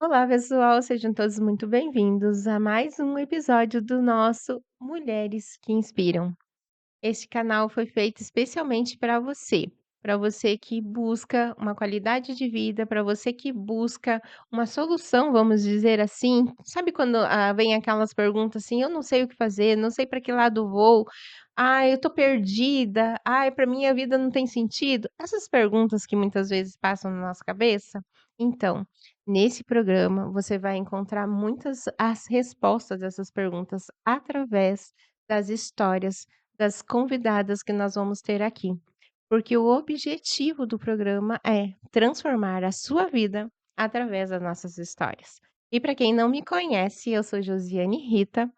Olá, pessoal, sejam todos muito bem-vindos a mais um episódio do nosso Mulheres que Inspiram. Este canal foi feito especialmente para você que busca uma qualidade de vida, para você que busca uma solução, vamos dizer assim. Sabe quando vem aquelas perguntas assim: eu não sei o que fazer, não sei para que lado vou, eu tô perdida, para mim a vida não tem sentido. Essas perguntas que muitas vezes passam na nossa cabeça. Então, nesse programa, você vai encontrar muitas as respostas dessas perguntas através das histórias das convidadas que nós vamos ter aqui, porque o objetivo do programa é transformar a sua vida através das nossas histórias. E para quem não me conhece, eu sou Josiane Rita,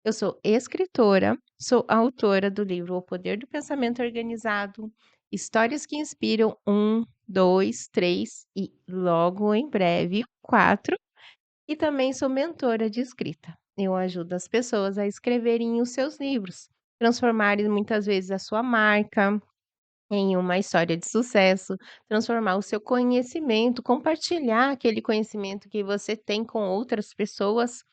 eu sou escritora, sou autora do livro O Poder do Pensamento Organizado, Histórias que Inspiram 1, 2, 3 e logo em breve 4, e também sou mentora de escrita. Eu ajudo as pessoas a escreverem os seus livros, transformarem muitas vezes a sua marca em uma história de sucesso, transformar o seu conhecimento, compartilhar aquele conhecimento que você tem com outras pessoas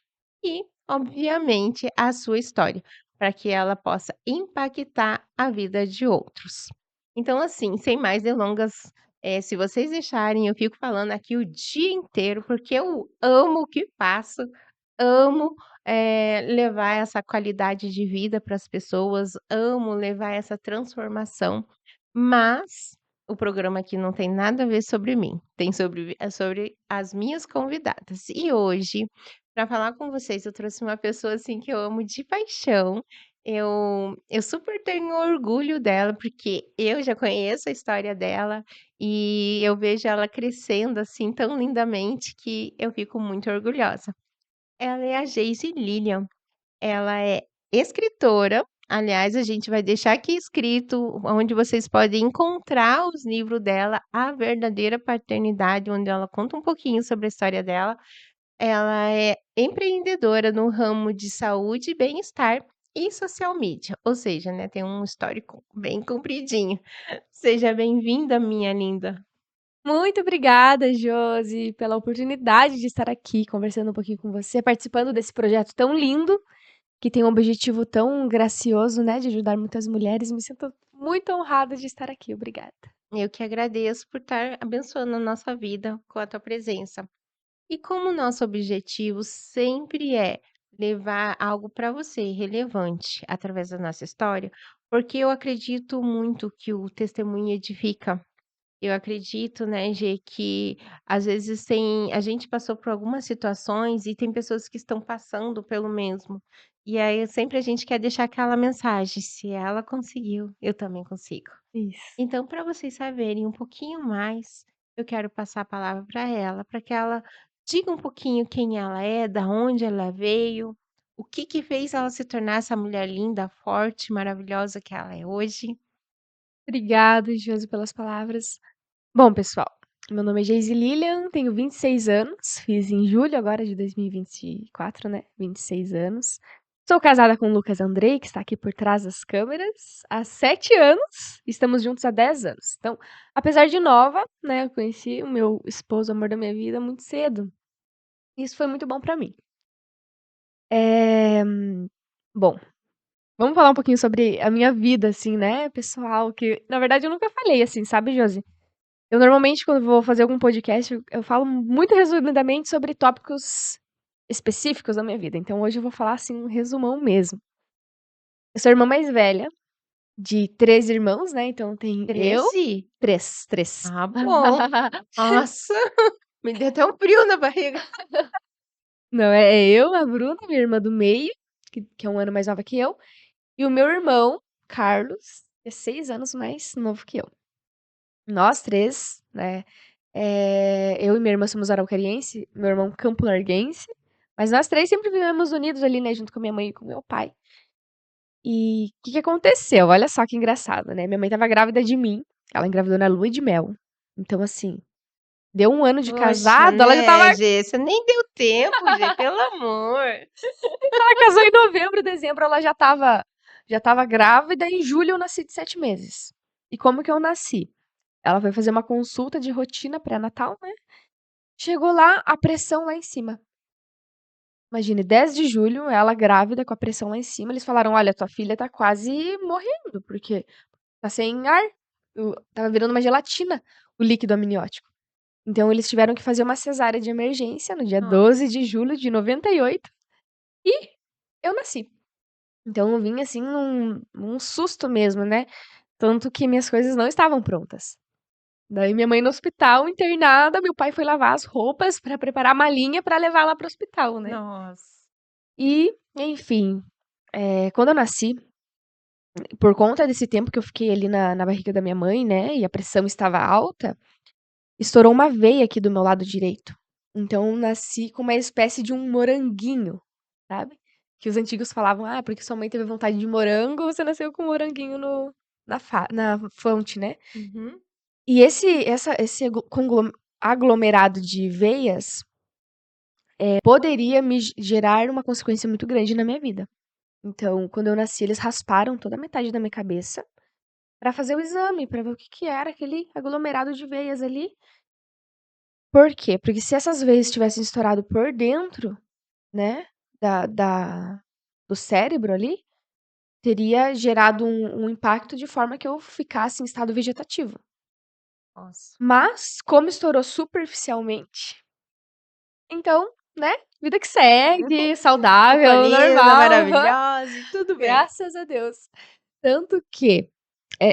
e, obviamente, a sua história, para que ela possa impactar a vida de outros. Então, assim, sem mais delongas, se vocês deixarem, eu fico falando aqui o dia inteiro, porque eu amo o que faço, amo, levar essa qualidade de vida para as pessoas, amo levar essa transformação, mas o programa aqui não tem nada a ver sobre mim, tem sobre as minhas convidadas. E hoje, para falar com vocês, eu trouxe uma pessoa, assim, que eu amo de paixão. Eu super tenho orgulho dela, porque eu já conheço a história dela e eu vejo ela crescendo, assim, tão lindamente que eu fico muito orgulhosa. Ela é a Geise Lilian. Ela é escritora, aliás, a gente vai deixar aqui escrito onde vocês podem encontrar os livros dela, A Verdadeira Paternidade, onde ela conta um pouquinho sobre a história dela. Ela é empreendedora no ramo de saúde e bem-estar e social media, ou seja, né, tem um histórico bem compridinho. Seja bem-vinda, minha linda. Muito obrigada, Josi, pela oportunidade de estar aqui conversando um pouquinho com você, participando desse projeto tão lindo, que tem um objetivo tão gracioso, né, de ajudar muitas mulheres. Me sinto muito honrada de estar aqui. Obrigada. Eu que agradeço por estar abençoando a nossa vida com a tua presença. E como o nosso objetivo sempre é levar algo para você relevante através da nossa história, porque eu acredito muito que o testemunho edifica. Eu acredito, né, Gê, que às vezes a gente passou por algumas situações e tem pessoas que estão passando pelo mesmo. E aí sempre a gente quer deixar aquela mensagem: se ela conseguiu, eu também consigo. Isso. Então, para vocês saberem um pouquinho mais, eu quero passar a palavra para ela, para que ela diga um pouquinho quem ela é, da onde ela veio, o que que fez ela se tornar essa mulher linda, forte, maravilhosa que ela é hoje. Obrigada, Josi, pelas palavras. Bom, pessoal, meu nome é Geise Lilian, tenho 26 anos, fiz em julho agora de 2024, né? 26 anos. Sou casada com o Lucas Andrei, que está aqui por trás das câmeras, há 7 anos. Estamos juntos há 10 anos. Então, apesar de nova, né, eu conheci o meu esposo, o amor da minha vida, muito cedo. Isso foi muito bom pra mim. É... Bom, vamos falar um pouquinho sobre a minha vida, assim, né, pessoal, que na verdade eu nunca falei assim, sabe, Josi? Eu normalmente, quando vou fazer algum podcast, eu falo muito resumidamente sobre tópicos específicos da minha vida. Então hoje eu vou falar assim, um resumão mesmo. Eu sou a irmã mais velha de 3 irmãos, né? Então tem eu, 13? três. Ah, bom. Nossa, me deu até um frio na barriga. Não, é eu, a Bruna, minha irmã do meio, que é um ano mais nova que eu, e o meu irmão, Carlos, que é 6 anos mais novo que eu. Nós três, né? Eu e minha irmã somos araucariense, meu irmão campo-larguense, mas nós três sempre vivemos unidos ali, né, junto com minha mãe e com meu pai. E o que que aconteceu? Olha só que engraçado, né? Minha mãe estava grávida de mim, ela engravidou na lua de mel. Então, assim, deu 1 ano de Poxa, casado, ela já tava, né, Gê? Você nem deu tempo, Gê, pelo amor. ela casou em novembro, dezembro, ela já tava grávida, em julho eu nasci de 7 meses. E como que eu nasci? Ela foi fazer uma consulta de rotina pré-natal, né? Chegou lá, a pressão lá em cima. Imagine, 10 de julho, ela grávida com a pressão lá em cima. Eles falaram: olha, tua filha tá quase morrendo, porque tá sem ar. Tava virando uma gelatina o líquido amniótico. Então, eles tiveram que fazer uma cesárea de emergência no dia 12 Nossa. de julho de 98 e eu nasci. Então, eu vim assim num susto mesmo, né? Tanto que minhas coisas não estavam prontas. Daí, minha mãe no hospital, internada, meu pai foi lavar as roupas pra preparar a malinha pra levar lá pro hospital, né? Nossa. E, enfim, quando eu nasci, por conta desse tempo que eu fiquei ali na barriga da minha mãe, né? E a pressão estava alta, estourou uma veia aqui do meu lado direito. Então, eu nasci com uma espécie de um moranguinho, sabe? Que os antigos falavam: ah, porque sua mãe teve vontade de morango, você nasceu com um moranguinho na fonte, né? Uhum. E esse aglomerado de veias poderia me gerar uma consequência muito grande na minha vida. Então, quando eu nasci, eles rasparam toda a metade da minha cabeça pra fazer o exame, pra ver o que que era aquele aglomerado de veias ali. Por quê? Porque se essas veias tivessem estourado por dentro, né, da do cérebro ali, teria gerado um impacto de forma que eu ficasse em estado vegetativo. Nossa. Mas, como estourou superficialmente, então, né, vida que segue, saudável, Colina, normal, maravilhosa e tudo bem. graças a Deus. Tanto que,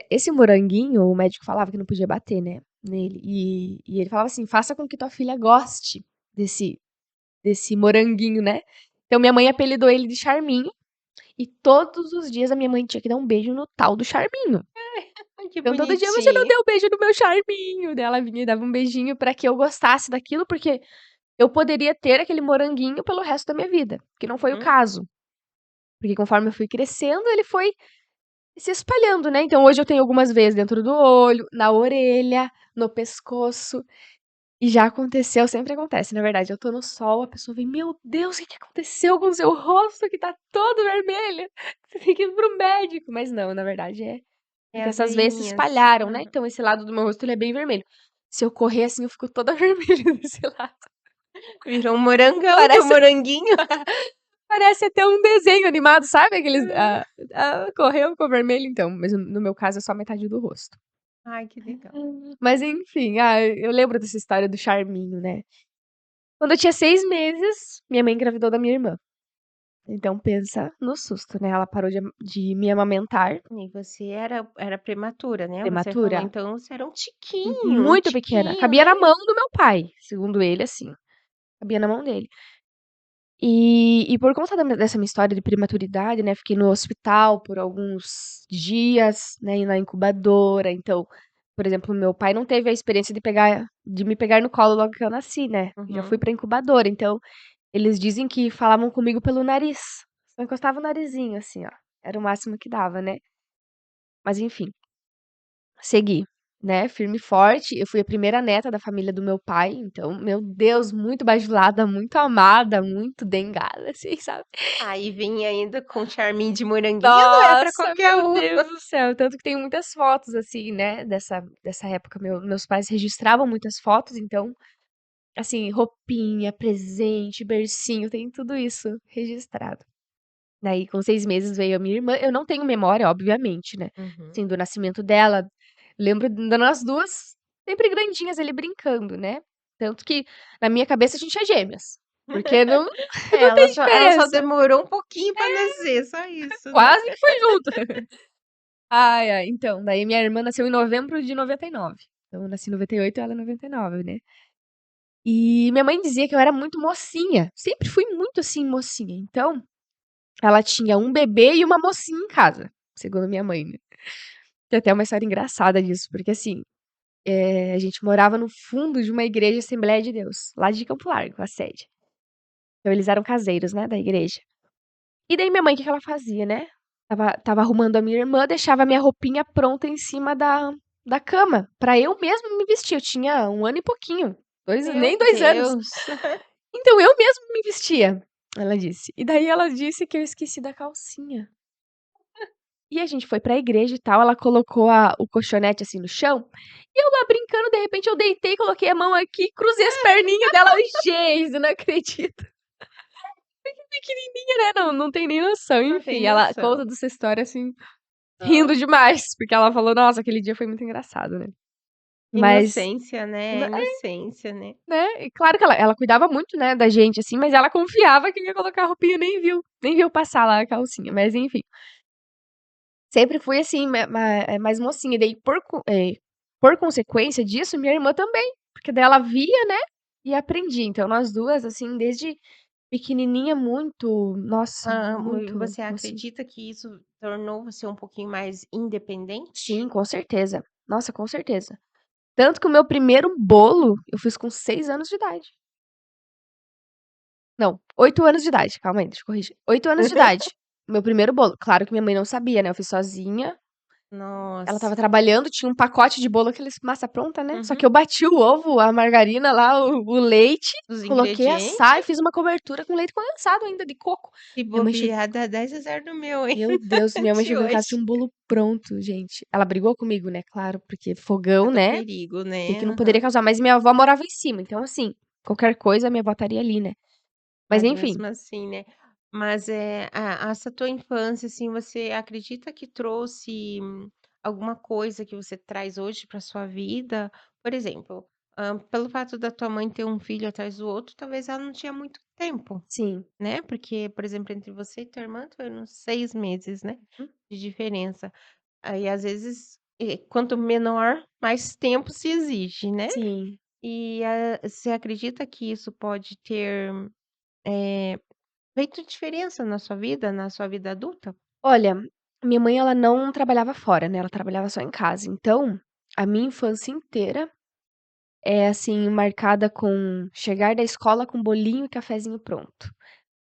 esse moranguinho, o médico falava que não podia bater, né, nele, e ele falava assim: "Faça com que tua filha goste desse moranguinho, né". Então minha mãe apelidou ele de Charminho, e todos os dias a minha mãe tinha que dar um beijo no tal do Charminho. Ai, que Então todo dia: "Você não bonitinho. deu beijo no meu Charminho". Daí ela vinha e dava um beijinho pra que eu gostasse daquilo, porque eu poderia ter aquele moranguinho pelo resto da minha vida, que não foi o Uhum. caso. Porque conforme eu fui crescendo, ele foi se espalhando, né. Então hoje eu tenho algumas veias dentro do olho, na orelha, no pescoço, e já aconteceu, sempre acontece, na verdade, eu tô no sol, a pessoa vem: "Meu Deus, o que que aconteceu com o seu rosto que tá todo vermelho? Você tem que ir para o médico". Mas não, na verdade é É porque as essas veias se veinhas. espalharam, né, então esse lado do meu rosto ele é bem vermelho. Se eu correr assim, eu fico toda vermelha desse lado. Virou um morangão, teu Parece moranguinho. parece até um desenho animado, sabe aqueles, correu, ficou vermelho, então, mas no meu caso é só metade do rosto. Ai, que legal. Mas enfim, eu lembro dessa história do charminho, né. Quando eu tinha 6 meses, minha mãe engravidou da minha irmã. Então pensa no susto, né, ela parou de me amamentar, E você era prematura, né, você falou, prematura, então você era um muito pequena, tiquinho, cabia né. na mão do meu pai, segundo ele, assim, cabia na mão dele. E por conta dessa minha história de prematuridade, né, fiquei no hospital por alguns dias, né, e na incubadora, então, por exemplo, meu pai não teve a experiência de me pegar no colo logo que eu nasci, né, já fui Uhum. pra incubadora, então, eles dizem que falavam comigo pelo nariz, só encostava o narizinho, assim, ó, era o máximo que dava, né. Mas enfim, segui, né, firme e forte. Eu fui a primeira neta da família do meu pai, então, meu Deus, muito bajulada, muito amada, muito dengada, assim, sabe. Aí vinha ainda com charminho de moranguinho, não é pra Nossa, qualquer meu um. Deus do céu, tanto que tem muitas fotos, assim, né, dessa época. Meus pais registravam muitas fotos, então, assim, roupinha, presente, bercinho, tem tudo isso registrado. Daí, com 6 meses veio a minha irmã. Eu não tenho memória, obviamente, né, Uhum. assim, do nascimento dela. Lembro de nós 2 sempre grandinhas ali brincando, né. Tanto que na minha cabeça a gente é gêmeas, porque não É, não tem ela só diferença. demorou um pouquinho pra nascer, só isso, né. Quase que foi junto. Ai, ai, então, daí minha irmã nasceu em novembro de 99. Então eu nasci em 98 e ela em 99, né. E minha mãe dizia que eu era muito mocinha, sempre fui muito, assim, mocinha. Então, ela tinha um bebê e uma mocinha em casa, segundo minha mãe, né. Tem até uma história engraçada disso, porque assim, a gente morava no fundo de uma igreja Assembleia de Deus, lá de Campo Largo, a sede. Então eles eram caseiros, né, da igreja. E daí minha mãe, o que que ela fazia, né, estava arrumando a minha irmã, deixava a minha roupinha pronta em cima da cama, pra eu mesma me vestir. Eu tinha 1 ano e pouquinho, Meu nem 2 anos. Deus. Então eu mesma me vestia, ela disse. E daí ela disse que eu esqueci da calcinha. E a gente foi pra igreja e tal, ela colocou o colchonete, assim, no chão, e eu lá brincando, de repente eu deitei, coloquei a mão aqui, cruzei as perninhas dela. Ai, gente, eu não acredito. Pequenininha, né, não tem nem noção. Não tem Enfim, ela noção. conta dessa história, assim, rindo Nossa, demais, porque ela falou: "Nossa, aquele dia foi muito engraçado, né". Mas, inocência, né, na inocência, né. né, e claro que ela cuidava muito, né, da gente, assim, mas ela confiava que ia colocar a roupinha, nem viu passar lá a calcinha, mas enfim. Sempre fui assim, mais mocinha, daí por consequência disso, minha irmã também, porque daí ela via, né, e aprendia. Então nós 2 assim, desde pequenininha, muito, nossa, E muito você mocinha. acredita que isso tornou você um pouquinho mais independente? Sim, com certeza. Nossa, com certeza. Tanto que o meu primeiro bolo eu fiz com 6 anos de idade. Não, 8 anos de idade, calma aí, deixa eu corrigir. 8 anos de idade, meu primeiro bolo. Claro que minha mãe não sabia, né, eu fiz sozinha. Ela estava Nossa. trabalhando, tinha um pacote de bolo, aqueles massa pronta, né, só que Uhum. eu bati o ovo, a margarina lá, o leite, Os coloquei a assar e ingredientes, fiz uma cobertura com leite condensado ainda, de coco. se Minha mãe chegou bobear dá 10-0 no meu, hein, Meu Deus, minha mãe de chegou em casa, hoje. tinha um bolo pronto, gente. Ela brigou comigo, né, claro, porque É fogão, do né, perigo, sei né. que não poderia Aham. causar, mas minha avó morava em cima, então assim, qualquer coisa minha avó estaria ali, né. Mas Mas enfim, mesmo assim, né. Mas, essa tua infância, assim, você acredita que trouxe alguma coisa que você traz hoje para sua vida? Por exemplo, pelo fato da tua mãe ter um filho atrás do outro, talvez ela não tinha muito tempo, sim. né, porque, por exemplo, entre você e tua irmã foram 6 meses, né, Hum, de diferença. Aí, às vezes, quanto menor, mais tempo se exige, né. sim. E, você acredita que isso pode ter, eh feito diferença na sua vida adulta? Olha, minha mãe ela não trabalhava fora, né, ela trabalhava só em casa, então, a minha infância inteira é, assim, marcada com chegar da escola com bolinho e cafezinho pronto,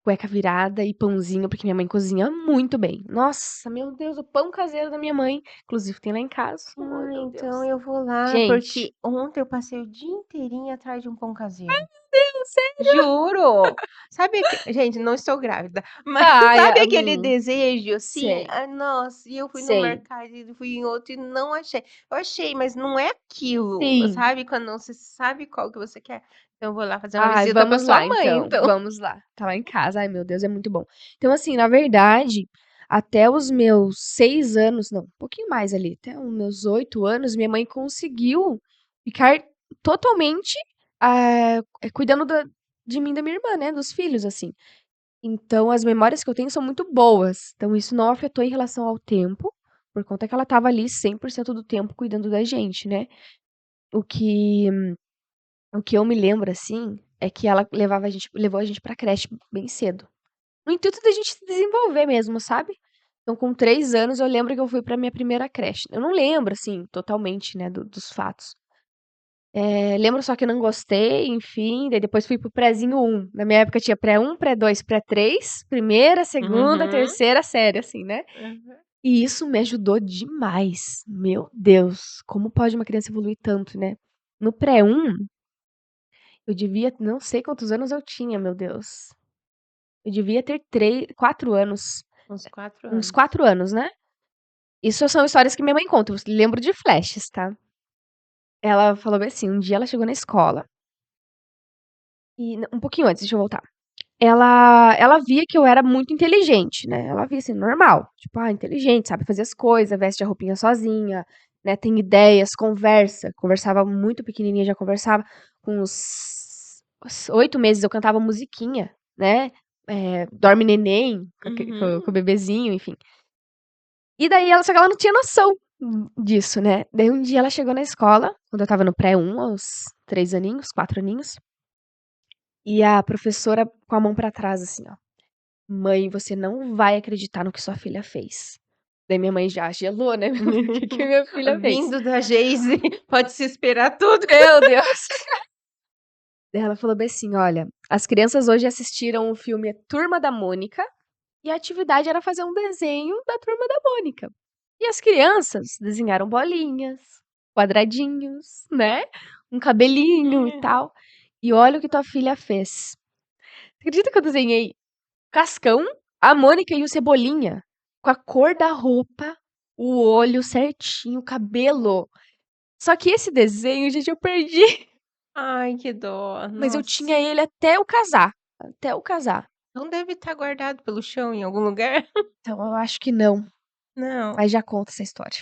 cueca virada e pãozinho, porque minha mãe cozinha muito bem. Nossa, meu Deus, o pão caseiro da minha mãe, inclusive tem lá em casa. Ai, Ah, meu então Deus. eu vou lá, Gente, porque ontem eu passei o dia inteirinho atrás de um pão caseiro. Deus, sério? Juro! Sabe aque gente, não estou grávida, mas Ai, sabe aquele desejo, assim? sei, Ai, nossa, e eu fui no sei. mercado e fui em outro e não achei. Eu achei, mas não é aquilo, Sim. sabe, quando você sabe qual que você quer. Então eu vou lá fazer uma Ai, visita para vamos sua lá mãe, então, então. vamos lá. Tá lá em casa, ai meu Deus, é muito bom. Então assim, na verdade, até os meus 6 anos, não, um pouquinho mais ali, até os meus 8 anos, minha mãe conseguiu ficar totalmente, cuidando de mim e da minha irmã, né, dos filhos, assim. Então as memórias que eu tenho são muito boas, então isso não afetou em relação ao tempo, por conta que ela estava ali 100% do tempo cuidando da gente, né. O que o que eu me lembro, assim, é que ela levou a gente pra creche bem cedo. No intuito da gente se desenvolver mesmo, sabe. Então com 3 anos eu lembro que eu fui pra minha primeira creche. Eu não lembro, assim, totalmente, né, dos fatos. Lembro só que eu não gostei, enfim, daí depois fui para o prézinho 1. Na minha época tinha pré 1, pré 2, pré 3, primeira, segunda, Uhum. terceira série, assim, né. Aham. E isso me ajudou demais. Meu Deus, como pode uma criança evoluir tanto, né. No pré 1 eu devia não sei quantos anos eu tinha, meu Deus. Eu devia ter 4 anos, Uns 4 uns anos. 4 anos, né. Isso são histórias que minha mãe conta, eu lembro de flashes, tá. Ela falou bem assim, um dia ela chegou na escola e um pouquinho antes, deixa eu voltar. Ela via que eu era muito inteligente, né, ela via assim, normal, tipo, inteligente, sabe fazer as coisas, veste a roupinha sozinha, né, tem ideias, conversava muito pequenininha, já conversava, com uns 8 meses eu cantava musiquinha, né, Dorme Neném, com o Uhum. bebezinho, enfim. E daí só que ela não tinha noção disso, né. Daí um dia ela chegou na escola, quando eu estava no pré 1, aos 3 aninhos, 4 aninhos, e a professora com a mão pra trás assim, ó: "Mãe, você não vai acreditar no que sua filha fez". Daí minha mãe já gelou, né, o que minha filha fez. Vindo da Geise, pode-se esperar tudo. Meu Deus! Daí ela falou bem assim: "Olha, as crianças hoje assistiram o filme Turma da Mônica, e a atividade era fazer um desenho da Turma da Mônica. E as crianças desenharam bolinhas, quadradinhos, né, um cabelinho e tal. E olha o que tua filha fez. Acredita que eu desenhei Cascão, a Mônica e o Cebolinha? com a cor da roupa, o olho certinho, o cabelo. Só que esse desenho, gente, eu perdi. Ai, que dó, Mas eu nossa. tinha ele até eu casar. Até eu casar. Não deve estar guardado pelo chão em algum lugar? Então eu acho que não. Não. Mas já conta essa história.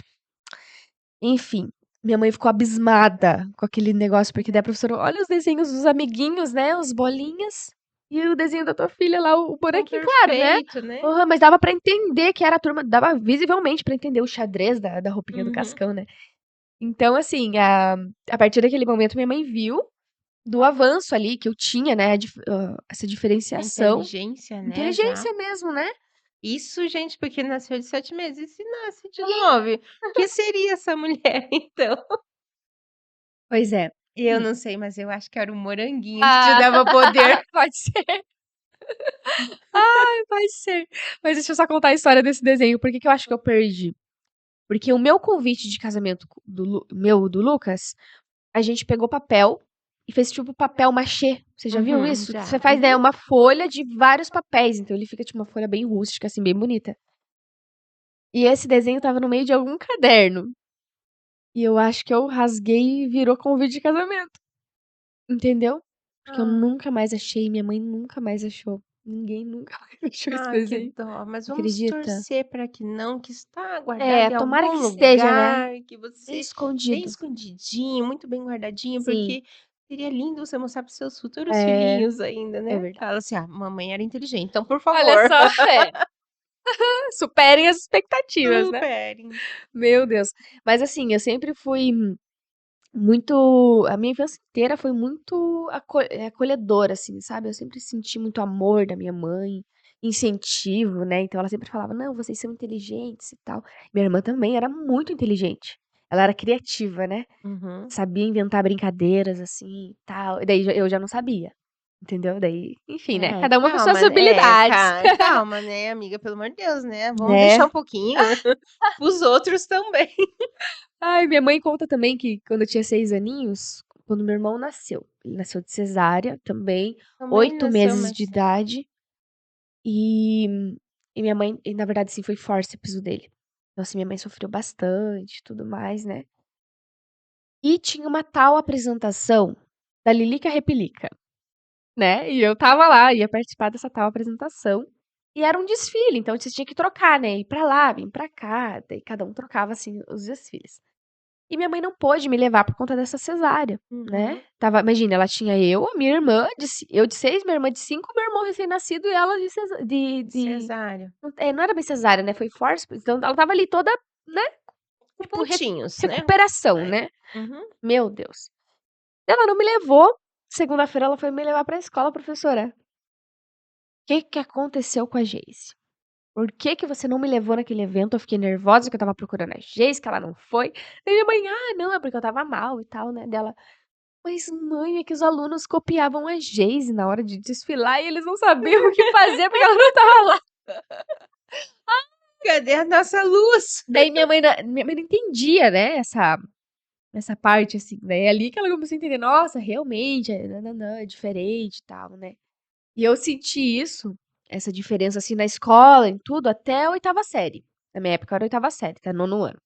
Enfim, minha mãe ficou abismada com aquele negócio, porque daí a professora, olha os desenhos dos amiguinhos, né? Os bolinhas. E o desenho da tua filha lá, o Tão bonequinho, claro, né? perfeito, né? Aham, mas dava pra entender que era a turma, dava visivelmente pra entender o xadrez da roupinha do Uhum. Cascão, né? Então, assim, a partir daquele momento, minha mãe viu do avanço ali que eu tinha, né? Essa A diferenciação. inteligência, né, já. Inteligência mesmo, né? Isso, gente, porque nasceu de 7 meses. E se nasce de 9? Que seria essa mulher, então? Pois é. Eu não sei, mas eu acho que era o moranguinho que te Ah, dava poder. pode ser. Ai, pode ser. Mas deixa eu só contar a história desse desenho. Por que que eu acho que eu perdi? Porque o meu convite de casamento do Lucas, a gente pegou papel e fez tipo papel machê. Você já viu Uhum, isso? Que você já. faz, né, Uhum. uma folha de vários papéis. Então ele fica tipo uma folha bem rústica, assim, bem bonita. E esse desenho tava no meio de algum caderno. E eu acho que eu rasguei e virou convite de casamento. Entendeu? Porque eu Ah, nunca mais achei, minha mãe nunca mais achou. Ninguém nunca mais achou esse ah, que desenho. dó. Mas vamos Acredita? torcer para que não, que está guardado É, em tomara algum que esteja, né? lugar, que você bem Escondido. escondidinho, muito bem guardadinho, Sim. porque seria lindo você mostrar para os seus futuros É, filhinhos ainda, é né? verdade. Fala assim: "Ah, mamãe era inteligente, então por Olha favor, só, é. Superem as expectativas, né? superem". Meu Deus. Mas assim, eu sempre fui muito. A minha infância inteira foi muito acolhedora, assim, sabe? Eu sempre senti muito amor da minha mãe, incentivo, né? Então ela sempre falava: não, vocês são inteligentes e tal. Minha irmã também era muito inteligente. Ela era criativa, né? Uhum. Sabia inventar brincadeiras, assim, e tal. E daí eu já não sabia. Entendeu? Daí, enfim, né? Ai, Cada uma com suas calma, habilidades, calma, né, amiga, pelo amor de Deus, né, vamos deixar né? um pouquinho os outros também. Ai, minha mãe conta também que quando eu tinha 6 aninhos, quando meu irmão nasceu, ele nasceu de cesárea também, Também 8 nasceu meses mais de cedo. idade, e, e minha mãe, e na verdade, sim, foi fórceps o dele. Então, assim, minha mãe sofreu bastante, e tudo mais, né? E tinha uma tal apresentação da Lilica Repelica, né? E eu tava lá, ia participar dessa tal apresentação. E era um desfile, então você tinha que trocar, né? Ir pra lá, vir pra cá, daí cada um trocava, assim, os desfiles. E minha mãe não pôde me levar por conta dessa cesárea, né. Uhum. Imagina, ela tinha eu, a minha irmã eu de 6, minha irmã de 5, meu irmão recém-nascido e ela de cesa Cesárea. não era bem cesárea, né, foi fórceps, então ela estava ali toda, né, Com tipo pontinhos, né. recuperação, Vai. né. Uhum. Meu Deus. Ela não me levou, segunda-feira ela foi me levar pra escola: "Professora, que aconteceu com a Geise? Por que você não me levou naquele evento?" Eu fiquei nervosa que eu estava procurando a Geise, que ela não foi. Daí minha mãe: "Ah, não, é porque eu estava mal e tal, né", dela: "Mas mãe, é que os alunos copiavam a Geise na hora de desfilar e eles não sabiam o que fazer porque ela não estava lá". Cadê a nossa luz? Daí minha mãe não entendia, né, essa parte, assim, daí é ali que ela começou a entender: "Nossa, realmente, é diferente e tal, né". E eu senti isso, essa diferença, assim, na escola, em tudo, até a 8ª série. Na minha época era 8ª série, até 9º ano.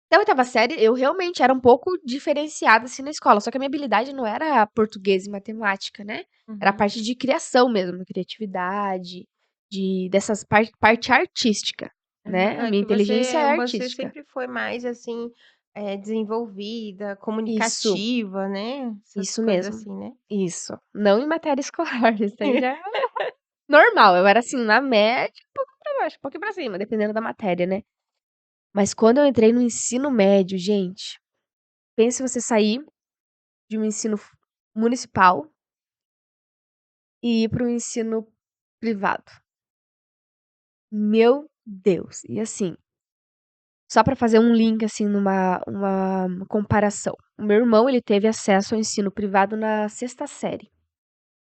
Até a 8ª série, eu realmente era um pouco diferenciada, assim, na escola, só que a minha habilidade não era português e matemática, né, era a Uhum. parte de criação mesmo, criatividade, dessas parte artística, né, a Aham. É minha que inteligência é você artística. sempre foi mais, assim, desenvolvida, Isso, comunicativa, né, essas isso coisas mesmo, assim, né. isso. Não em matéria escolar, isso aí já é normal, eu era, assim, na média, um pouco pra baixo, um pouquinho pra cima, dependendo da matéria, né. Mas quando eu entrei no ensino médio, gente, pense você sair de um ensino municipal e ir para o ensino privado. Meu Deus! E assim, só para fazer um link, assim, numa uma comparação. O meu irmão, ele teve acesso ao ensino privado na sexta série.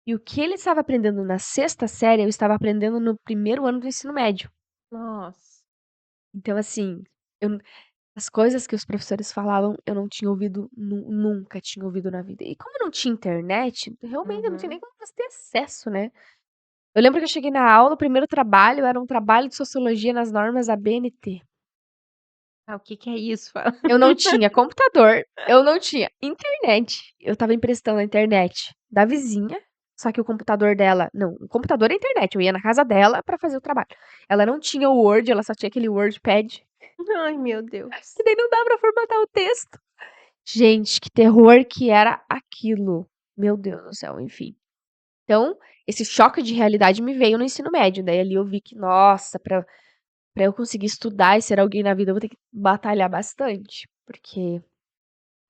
E o que ele estava aprendendo na sexta série, eu estava aprendendo no primeiro ano do ensino médio. Nossa. Então, assim, eu as coisas que os professores falavam, eu não tinha ouvido nunca tinha ouvido na vida. E como não tinha internet, realmente eu não tinha nem Uhum. como você ter acesso, né. Eu lembro que eu cheguei na aula, o primeiro trabalho era um trabalho de sociologia nas normas da BNT. Ah, o que que é isso? Fala. Eu não tinha computador, eu não tinha internet. Eu estava emprestando a internet da vizinha, só que o computador dela não, o computador é a internet, eu ia na casa dela pra fazer o trabalho. Ela não tinha o Word, ela só tinha aquele WordPad, Ai, meu Deus. que daí não dá pra formatar o texto. Gente, que terror que era aquilo. Meu Deus do céu, enfim. Então, esse choque de realidade me veio no ensino médio. Daí ali eu vi que, nossa, pra eu conseguir estudar e ser alguém na vida, eu vou ter que batalhar bastante. Porque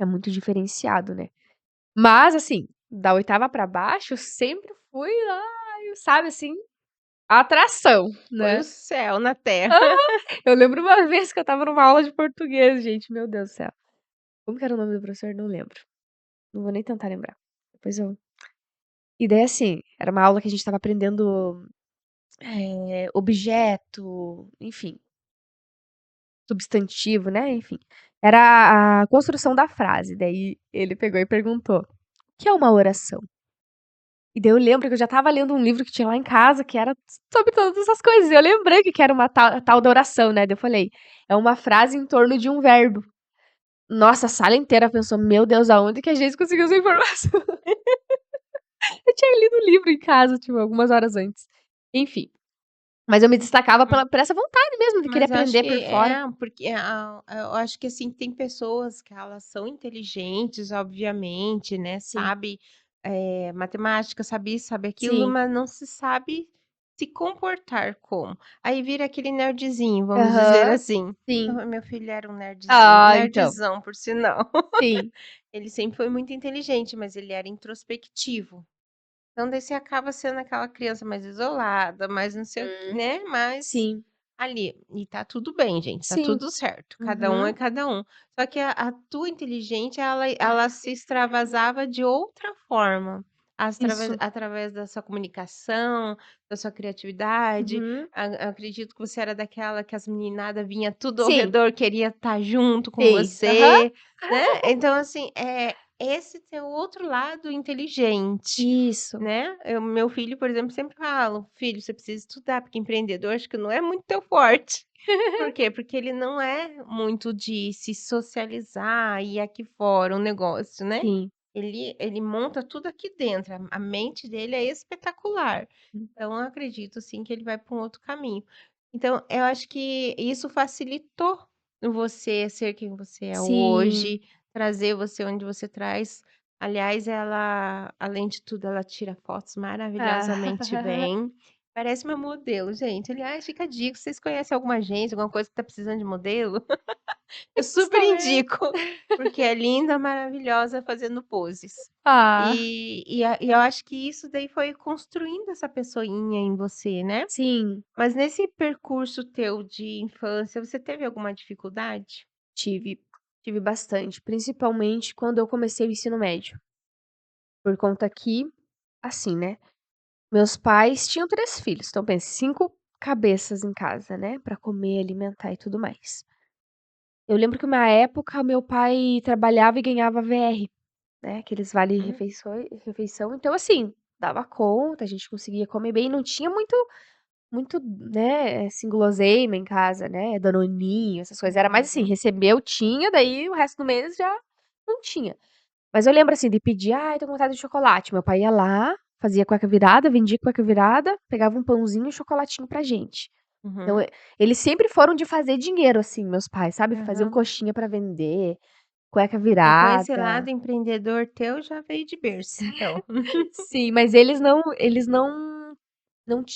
é muito diferenciado, né? Mas, assim, da oitava pra baixo, eu sempre fui lá, sabe assim, a atração, Foi né? o céu na terra. Aham. Eu lembro uma vez que eu estava numa aula de português, gente, meu Deus do céu. Como que era o nome do professor? Não lembro. Não vou nem tentar lembrar. Depois eu. E daí, assim, era uma aula que a gente estava aprendendo objeto, enfim, substantivo, né? Enfim. Era a construção da frase. Daí ele pegou e perguntou: o que é uma oração? E daí eu lembro que eu já estava lendo um livro que tinha lá em casa que era sobre todas essas coisas. E eu lembrei que era uma tal da oração, né? Daí eu falei: é uma frase em torno de um verbo. Nossa, a sala inteira pensou: meu Deus, aonde que a gente conseguiu essa informação? Eu tinha lido o livro em casa, tipo, algumas horas antes. Enfim. Mas eu me destacava por essa vontade mesmo de querer Mas eu acho aprender por que fora. porque eu acho que, assim, tem pessoas que elas são inteligentes, obviamente, né, Sim, sabe, matemática, sabe isso, sabe aquilo, sim. mas não se sabe se comportar como. Aí vira aquele nerdzinho, vamos dizer Aham, assim. sim. Meu filho era um nerdzinho, Ah, então. nerdzão, por sinal. Sim, Ele sempre foi muito inteligente, mas ele era introspectivo. Então daí você acaba sendo aquela criança mais isolada, mais não sei o quê, hum, né, mais sim, ali. E tá tudo bem, gente, tá sim. tudo certo. Cada um é Uhum. cada um. Só que a tua inteligente, ela se extravasava de outra forma. Isso. Através da sua comunicação, da sua criatividade. Uhum. Acredito que você era daquela que as meninada vinha tudo ao Sim, redor, queria estar junto com sim. Aham. você, né. Então assim, é esse teu outro lado inteligente. Isso. Né, meu filho, por exemplo, sempre falo: "Filho, você precisa estudar, porque empreendedor acho que não é muito teu forte". Por quê? Porque ele não é muito de se socializar, ir aqui fora, um negócio, né. Sim. Ele monta tudo aqui dentro, a mente dele é espetacular. Então eu acredito sim que ele vai para um outro caminho. Então eu acho que isso facilitou você ser quem você é Sim. hoje, trazer você onde você traz. Aliás, ela, além de tudo, ela tira fotos Ah. maravilhosamente bem. Parece uma modelo, gente. Aliás, fica a dica, vocês conhecem alguma agência, alguma coisa que tá precisando de modelo? Eu super Justamente. indico, porque é linda, maravilhosa, fazendo poses. Ah, E eu acho que isso daí foi construindo essa pessoinha em você, né. sim, Mas nesse percurso teu de infância, você teve alguma dificuldade? tive. Tive bastante, principalmente quando eu comecei o ensino médio. Por conta que, assim, né, meus pais tinham 3 filhos, então pense, 5 cabeças em casa, né, pra comer, alimentar e tudo mais. Eu lembro que uma época meu pai trabalhava e ganhava VR, né, aqueles vale Hum, refeição, então assim, dava conta, a gente conseguia comer bem, não tinha muito, né, assim, guloseima em casa, né, danoninho, essas coisas, era mais assim, uhum, recebeu, tinha, daí o resto do mês já não tinha. Mas eu lembro, assim, de pedir: "Ai, tô com vontade de chocolate", meu pai ia lá, fazia cueca virada, vendia cueca virada, pegava um pãozinho e um chocolatinho pra gente. Então, uhum, eles sempre foram de fazer dinheiro, assim, meus pais, sabe, faziam aham. coxinha pra vender, cueca Então esse virada. lado empreendedor teu já veio de berço, então. Sim, mas eles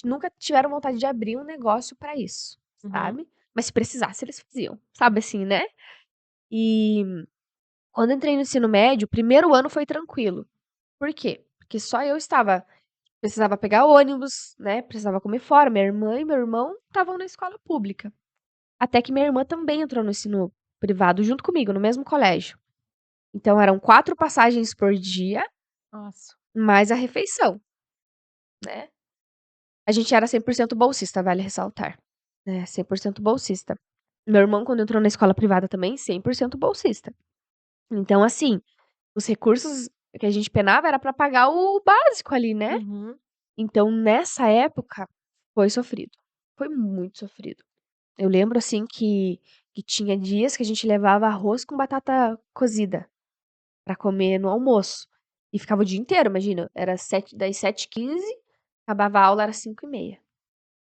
nunca tiveram vontade de abrir um negócio pra isso, Uhum, sabe. Mas se precisasse eles faziam, sabe assim, né. E quando entrei no ensino médio, o primeiro ano foi tranquilo. Por quê? Porque só eu estava precisava pegar ônibus, né, precisava comer fora, minha irmã e meu irmão estavam na escola pública. Até que minha irmã também entrou no ensino privado junto comigo, no mesmo colégio. Então eram 4 passagens por dia, nossa. mais a refeição, né. A gente era 100% bolsista, vale ressaltar, né, 100% bolsista. Meu irmão, quando entrou na escola privada também, 100% bolsista. Então, assim, os recursos que a gente penava era pra pagar o básico ali, né. Uhum. Então nessa época, foi sofrido, foi muito sofrido. Eu lembro, assim, que tinha dias que a gente levava arroz com batata cozida pra comer no almoço, e ficava o dia inteiro, imagina, era das 7h15, acabava a aula era 5h30.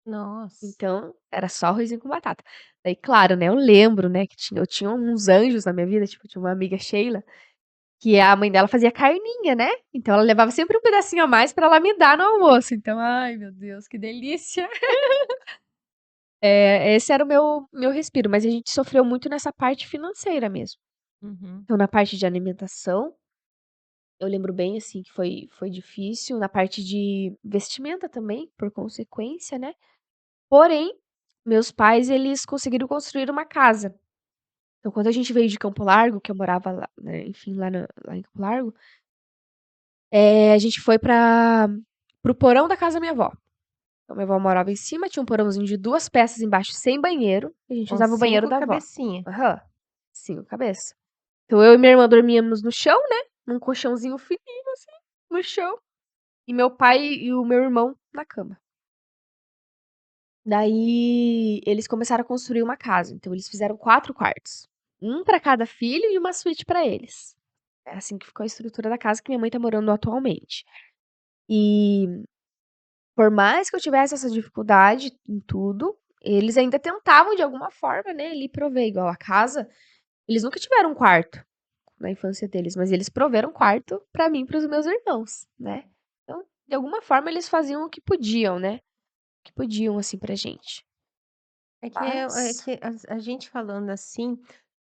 Nossa. Então, era só arrozinho com batata. Daí, claro, né, eu lembro, né, que eu tinha uns anjos na minha vida, tipo, tinha uma amiga Sheila, que a mãe dela fazia carninha, né, então ela levava sempre um pedacinho a mais pra ela me dar no almoço, então, ai meu Deus, que delícia. Esse era o meu respiro, mas a gente sofreu muito nessa parte financeira mesmo. Uhum. Então na parte de alimentação, eu lembro bem, assim, que foi difícil, na parte de vestimenta também, por consequência, né, porém, meus pais eles conseguiram construir uma casa. Então quando a gente veio de Campo Largo, que eu morava lá, né, enfim, lá em Campo Largo, a gente foi para o porão da casa da minha avó. Então minha avó morava em cima, tinha um porãozinho de 2 peças embaixo sem banheiro, e a gente Com usava o banheiro 5 da avó. cabecinha. Aham. 5 cabeça. Então eu e minha irmã dormíamos no chão, né, num colchãozinho fininho, assim, no chão, e meu pai e o meu irmão na cama. Daí eles começaram a construir uma casa, então eles fizeram 4 quartos, um pra cada filho e uma suíte pra eles. É assim que ficou a estrutura da casa que minha mãe tá morando atualmente. E por mais que eu tivesse essa dificuldade em tudo, eles ainda tentavam de alguma forma, né, ali prover, igual a casa, eles nunca tiveram um quarto na infância deles, mas eles proveram quarto pra mim e para os meus irmãos, né. Então, de alguma forma eles faziam o que podiam, né, o que podiam, assim, pra gente. É Mas que a gente falando assim,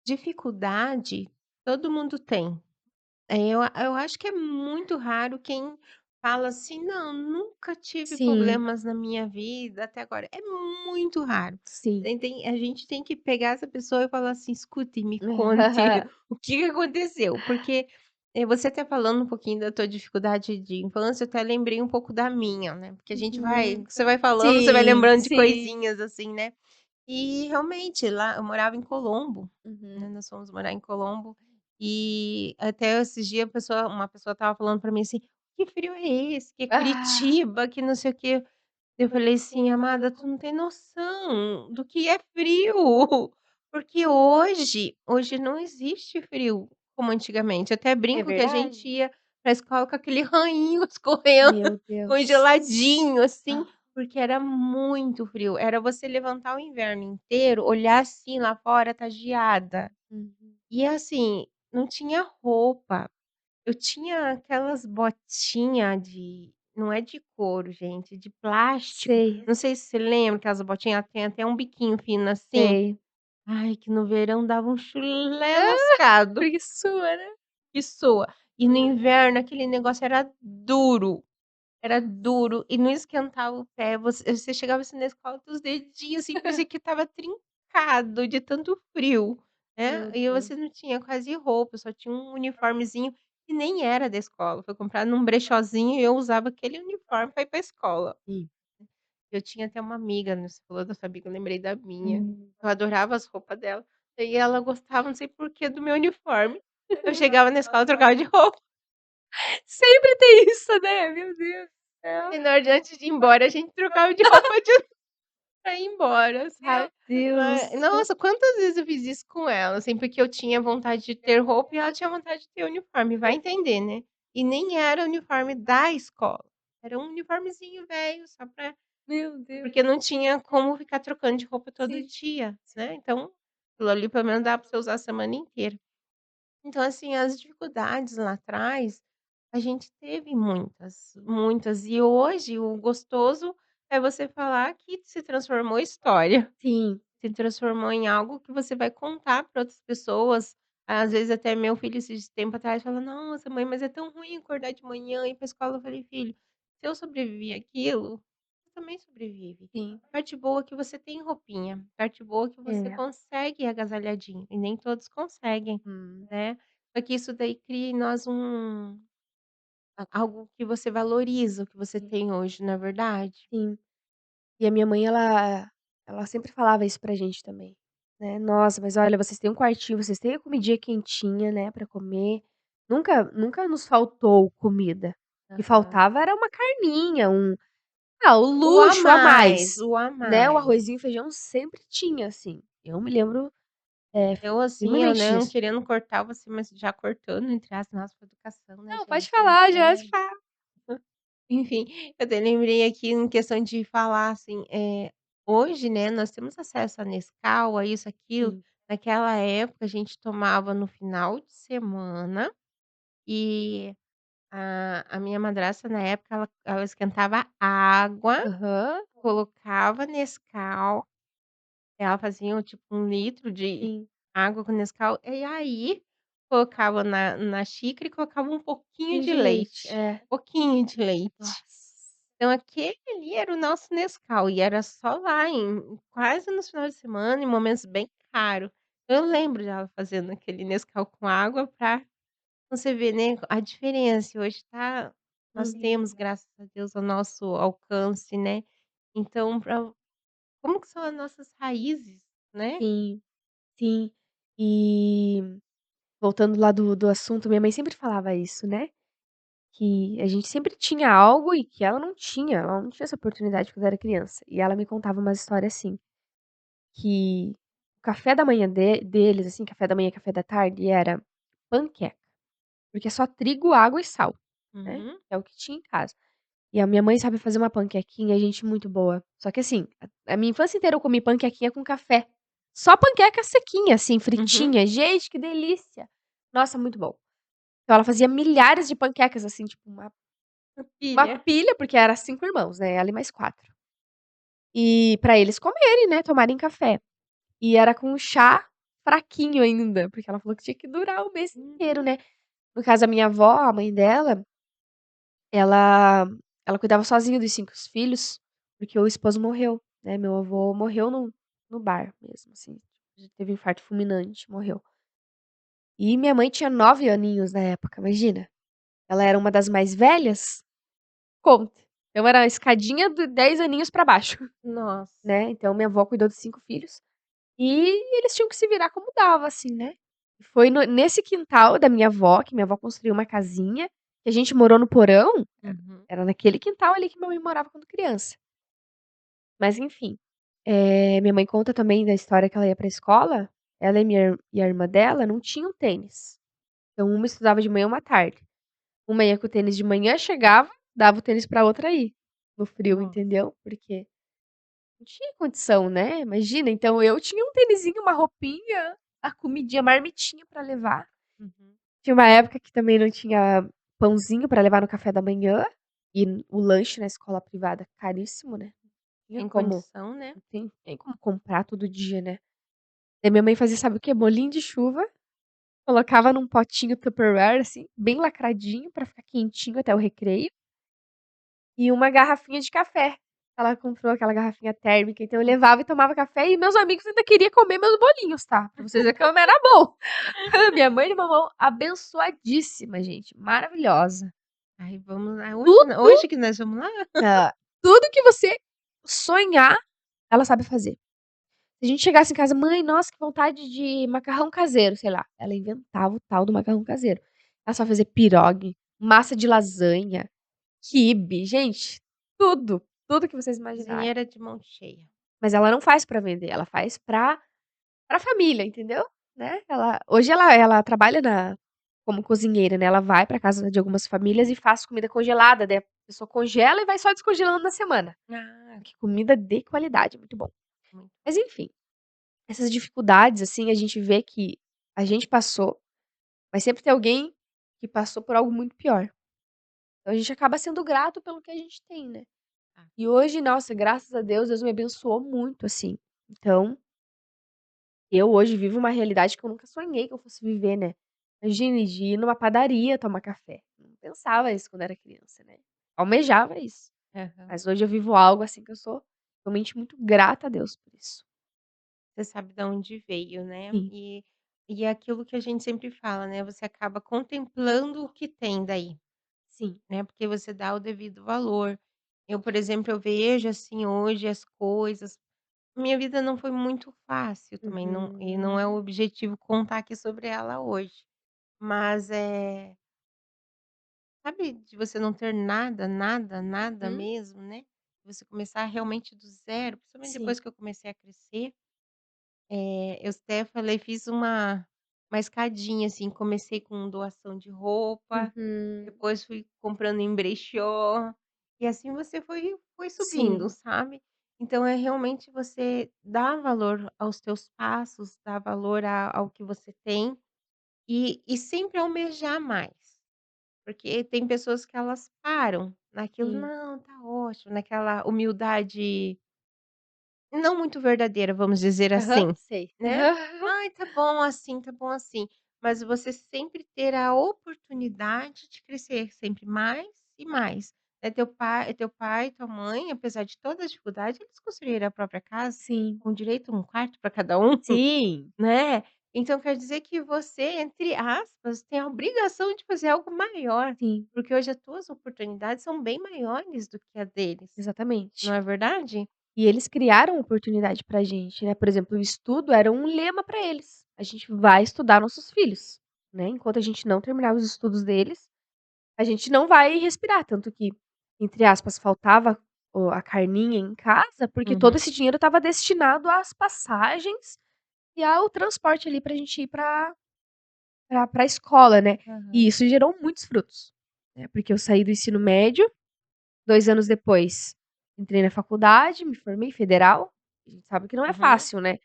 dificuldade todo mundo tem. Eu acho que é muito raro quem fala assim: "Não, nunca tive sim, problemas na minha vida até agora", é muito raro. sim. A gente tem que pegar essa pessoa e falar assim: "Escute, me conte o que que aconteceu", porque, você até falando um pouquinho da tua dificuldade de infância, eu até lembrei um pouco da minha, né, porque a gente vai Uhum. você vai falando, você vai Sim, lembrando de sim. coisinhas assim, né. E realmente lá eu morava em Colombo, né, Uhum. nós fomos morar em Colombo, e até esses dias uma pessoa estava falando pra mim assim: "Que frio é esse? Que é Ah, Curitiba, que não sei o quê". Eu falei assim: "Amada, tu não tem noção do que é frio, porque hoje não existe frio como antigamente". Eu até é brinco que a gente verdade? ia pra escola com aquele ranhinho escorrendo, Meu Deus. congeladinho, assim, porque era muito frio. Era você levantar o inverno inteiro, olhar assim lá fora, tá geada. Uhum. E assim, não tinha roupa. Eu tinha aquelas botinha de não é de couro, gente, de plástico. Sei, Não sei se você lembra aquelas botinhas, tem até um biquinho fino assim. sei. Ai, que no verão dava um chulé Ah, lascado, porque sua, né? que soa. E no inverno aquele negócio era duro e não esquentava o pé. Você chegava assim na escola, teus dedinhos, assim, parecia que estava trincado de tanto frio, né. Meu E Deus. você não tinha quase roupa, só tinha um uniformezinho que nem era da escola, foi comprado num brechózinho e eu usava aquele uniforme para ir para escola. Sim. Eu tinha até uma amiga, né, você falou da sua amiga, eu lembrei da minha. Hum. Eu adorava as roupas dela, e ela gostava, não sei por que, do meu uniforme. Eu chegava na escola, trocava de roupa. Sempre tem isso, né, meu Deus do céu. E na hora de antes de ir embora, a gente trocava de roupa de pra ir embora, Meu sabe. Deus do céu. Nossa, quantas vezes eu fiz isso com ela, assim, porque eu tinha vontade de ter roupa e ela tinha vontade de ter uniforme, vai entender, né. E nem era uniforme da escola, era um uniformezinho velho só pra Meu Deus. porque não tinha como ficar trocando de roupa todo Sim, dia, sim. né, então, aquilo ali pelo menos dava pra você usar a semana inteira. Então, assim, as dificuldades lá atrás, a gente teve muitas, muitas, e hoje o gostoso é você falar que se transformou em história. Sim. Se transformou em algo que você vai contar para outras pessoas. Às vezes até meu filho esses tempo atrás fala: "Nossa mãe, mas é tão ruim acordar de manhã e ir pra escola". Eu falei: "Filho, se eu sobrevivi àquilo, você também sobrevive. Sim. A parte boa é que você tem roupinha, a parte boa é que você É. consegue ir agasalhadinho, e nem todos conseguem, Hum. né". Só que isso daí cria em nós algo que você valoriza o que você Sim. tem hoje, não é verdade? Sim. E a minha mãe, ela sempre falava isso pra gente também, né: "Nossa, mas olha, vocês têm um quartinho, vocês têm a comidinha quentinha, né, pra comer". Nunca nos faltou comida. O que Aham. faltava era uma carninha, Ah, o O a luxo a mais, mais, o a né, o mais. arrozinho e feijão sempre tinha, assim. Eu me lembro, Eu, assim, eu firmemente não disso. querendo cortar você, mas já cortando entre as nossa, educação, né, Não, pode gente, falar, já é. fala. Enfim, eu até lembrei aqui em questão de falar, assim, hoje, né, nós temos acesso a Nescau, a isso, aquilo. Sim. Naquela época a gente tomava no final de semana e a minha madrasta na época ela esquentava água, Aham, colocava Nescau, ela fazia tipo 1 litro de sim. água com Nescau, e aí colocava na xícara e colocava um pouquinho Pouquinho de de leite, leite, é. pouquinho de leite. Nossa. Então aquele ali era o nosso Nescau e era só lá quase nos finais de semana, em momentos bem caro. Eu lembro dela fazendo aquele Nescau com água pra você ver, né, a diferença. Hoje nós Uhum. temos, graças a Deus, ao nosso alcance, né. Então como que são as nossas raízes, né. Sim, sim. E voltando lá do assunto, minha mãe sempre falava isso, né, que a gente sempre tinha algo e que ela não tinha essa oportunidade quando era criança. E ela me contava umas histórias assim, que o café da manhã deles, assim, café da manhã, café da tarde, era panqueca, porque é só trigo, água e sal, né, Uhum, é o que tinha em casa. E a minha mãe sabe fazer uma panquequinha, gente, muito boa. Só que assim, a minha infância inteira eu comi panquequinha com café. Só panqueca sequinha, assim, uhum. fritinha. Gente, que delícia! Nossa, muito bom. Então ela fazia milhares de panquecas, assim, tipo uma Pilha. pilha, porque era 5 irmãos, né, ela e mais 4. E pra eles comerem, né, tomarem café. E era com chá fraquinho ainda, porque ela falou que tinha que durar o mês inteiro, Uhum. né. No caso, a minha avó, a mãe dela, ela ela cuidava sozinha dos 5 filhos, porque o esposo morreu, né, meu avô morreu no bar mesmo, assim, teve infarto fulminante, morreu. E minha mãe tinha 9 aninhos na época, imagina. Ela era uma das mais velhas, conta. Então era a escadinha do 10 aninhos pra baixo, Nossa. né, então minha avó cuidou dos 5 filhos, e eles tinham que se virar como dava, assim, né. E foi nesse quintal da minha avó, que minha avó construiu uma casinha, que a gente morou no porão, Uhum. era naquele quintal ali que minha mãe morava quando criança. Mas enfim, minha mãe conta também da história que ela ia pra escola, ela e a irmã dela não tinham tênis. Então uma estudava de manhã, uma à tarde. Uma ia com o tênis de manhã, chegava, dava o tênis pra outra ir, no frio, Nossa. entendeu? Porque não tinha condição, né, imagina, então eu tinha um tênisinho, uma roupinha, a comidinha, marmitinha pra levar. Uhum. Tinha uma época que também não tinha pãozinho pra levar no café da manhã, e o lanche na escola privada caríssimo, né, tinha Sem como condição, né. não tem como comprar todo dia, né. Daí minha mãe fazia sabe o quê? Bolinho de chuva, colocava num potinho Tupperware, assim, bem lacradinho pra ficar quentinho até o recreio, e uma garrafinha de café. Ela comprou aquela garrafinha térmica, então eu levava e tomava café e meus amigos ainda queria comer meus bolinhos, tá, pra vocês verem como era bom. Minha mãe e mamão abençoadíssima, gente, maravilhosa. Ai, vamos lá, Tudo hoje que nós vamos lá? tudo que você sonhar, ela sabe fazer. Se a gente chegasse em casa: "Mãe, nossa, que vontade de macarrão caseiro", sei lá, ela inventava o tal do macarrão caseiro. Ela sabe fazer pirogue, massa de lasanha, quibe, gente, tudo, tudo que vocês imaginarem. Cozinheira de mão cheia. Mas ela não faz pra vender, ela faz pra família, entendeu, né. Hoje ela trabalha como cozinheira, né, ela vai pra casa de algumas famílias e faz comida congelada, daí a pessoa congela e vai só descongelando na semana. Ah, Que comida de qualidade, muito bom. muito Mas enfim, essas dificuldades, assim, a gente vê que a gente passou, mas sempre tem alguém que passou por algo muito pior. Então a gente acaba sendo grato pelo que a gente tem, né. ah, E hoje, nossa, graças a Deus, Deus me abençoou muito, assim. Então, eu hoje vivo uma realidade que eu nunca sonhei que eu fosse viver, né. Imagine de ir numa padaria tomar café. Não pensava isso quando era criança, né. Almejava isso. aham. Mas hoje eu vivo algo, assim, que eu sou realmente muito grata a Deus por isso. Você sabe da onde veio, né. Sim, E é aquilo que a gente sempre fala, né, você acaba contemplando o que tem daí, sim. né, porque você dá o devido valor. Eu, por exemplo, eu vejo, assim, hoje as coisas. Minha vida não foi muito fácil também, não é o Uhum. objetivo contar aqui sobre ela hoje, mas, sabe, de você não ter nada, nada, nada Uhum. mesmo, né. você começar realmente do zero, principalmente Sim. depois que eu comecei a crescer, eu até falei fiz uma escadinha, assim, comecei com doação de roupa, Uhum. depois fui comprando em brechó, e assim você foi subindo, Sim, sabe. Então é realmente você dar valor aos teus passos, dar valor ao que você tem, e sempre almejar mais, porque tem pessoas que elas param naquilo: sim. "Não, tá ótimo", naquela humildade não muito verdadeira, vamos dizer Aham, assim, sei. né. "Ai, tá bom assim", mas você sempre ter a oportunidade de crescer sempre mais e mais. Teu pai, tua mãe, apesar de toda a dificuldade, eles construíram a própria casa, Sim. com direito a um quarto para cada um, Sim, né. Então quer dizer que você, entre aspas, tem a obrigação de fazer algo maior, sim, porque hoje as tuas oportunidades são bem maiores do que a deles, não exatamente. é verdade? E eles criaram oportunidade pra gente, né, por exemplo, o estudo era um lema pra eles, a gente vai estudar nossos filhos, né, enquanto a gente não terminar os estudos deles, a gente não vai respirar, tanto que, entre aspas, faltava o a carninha em casa, porque todo Uhum. esse dinheiro estava destinado às passagens e ao transporte ali pra gente ir pra escola, né. E Aham. isso gerou muitos frutos, né, porque eu saí do ensino médio, 2 anos depois entrei na faculdade, me formei federal, a gente sabe que não é Uhum. fácil, né.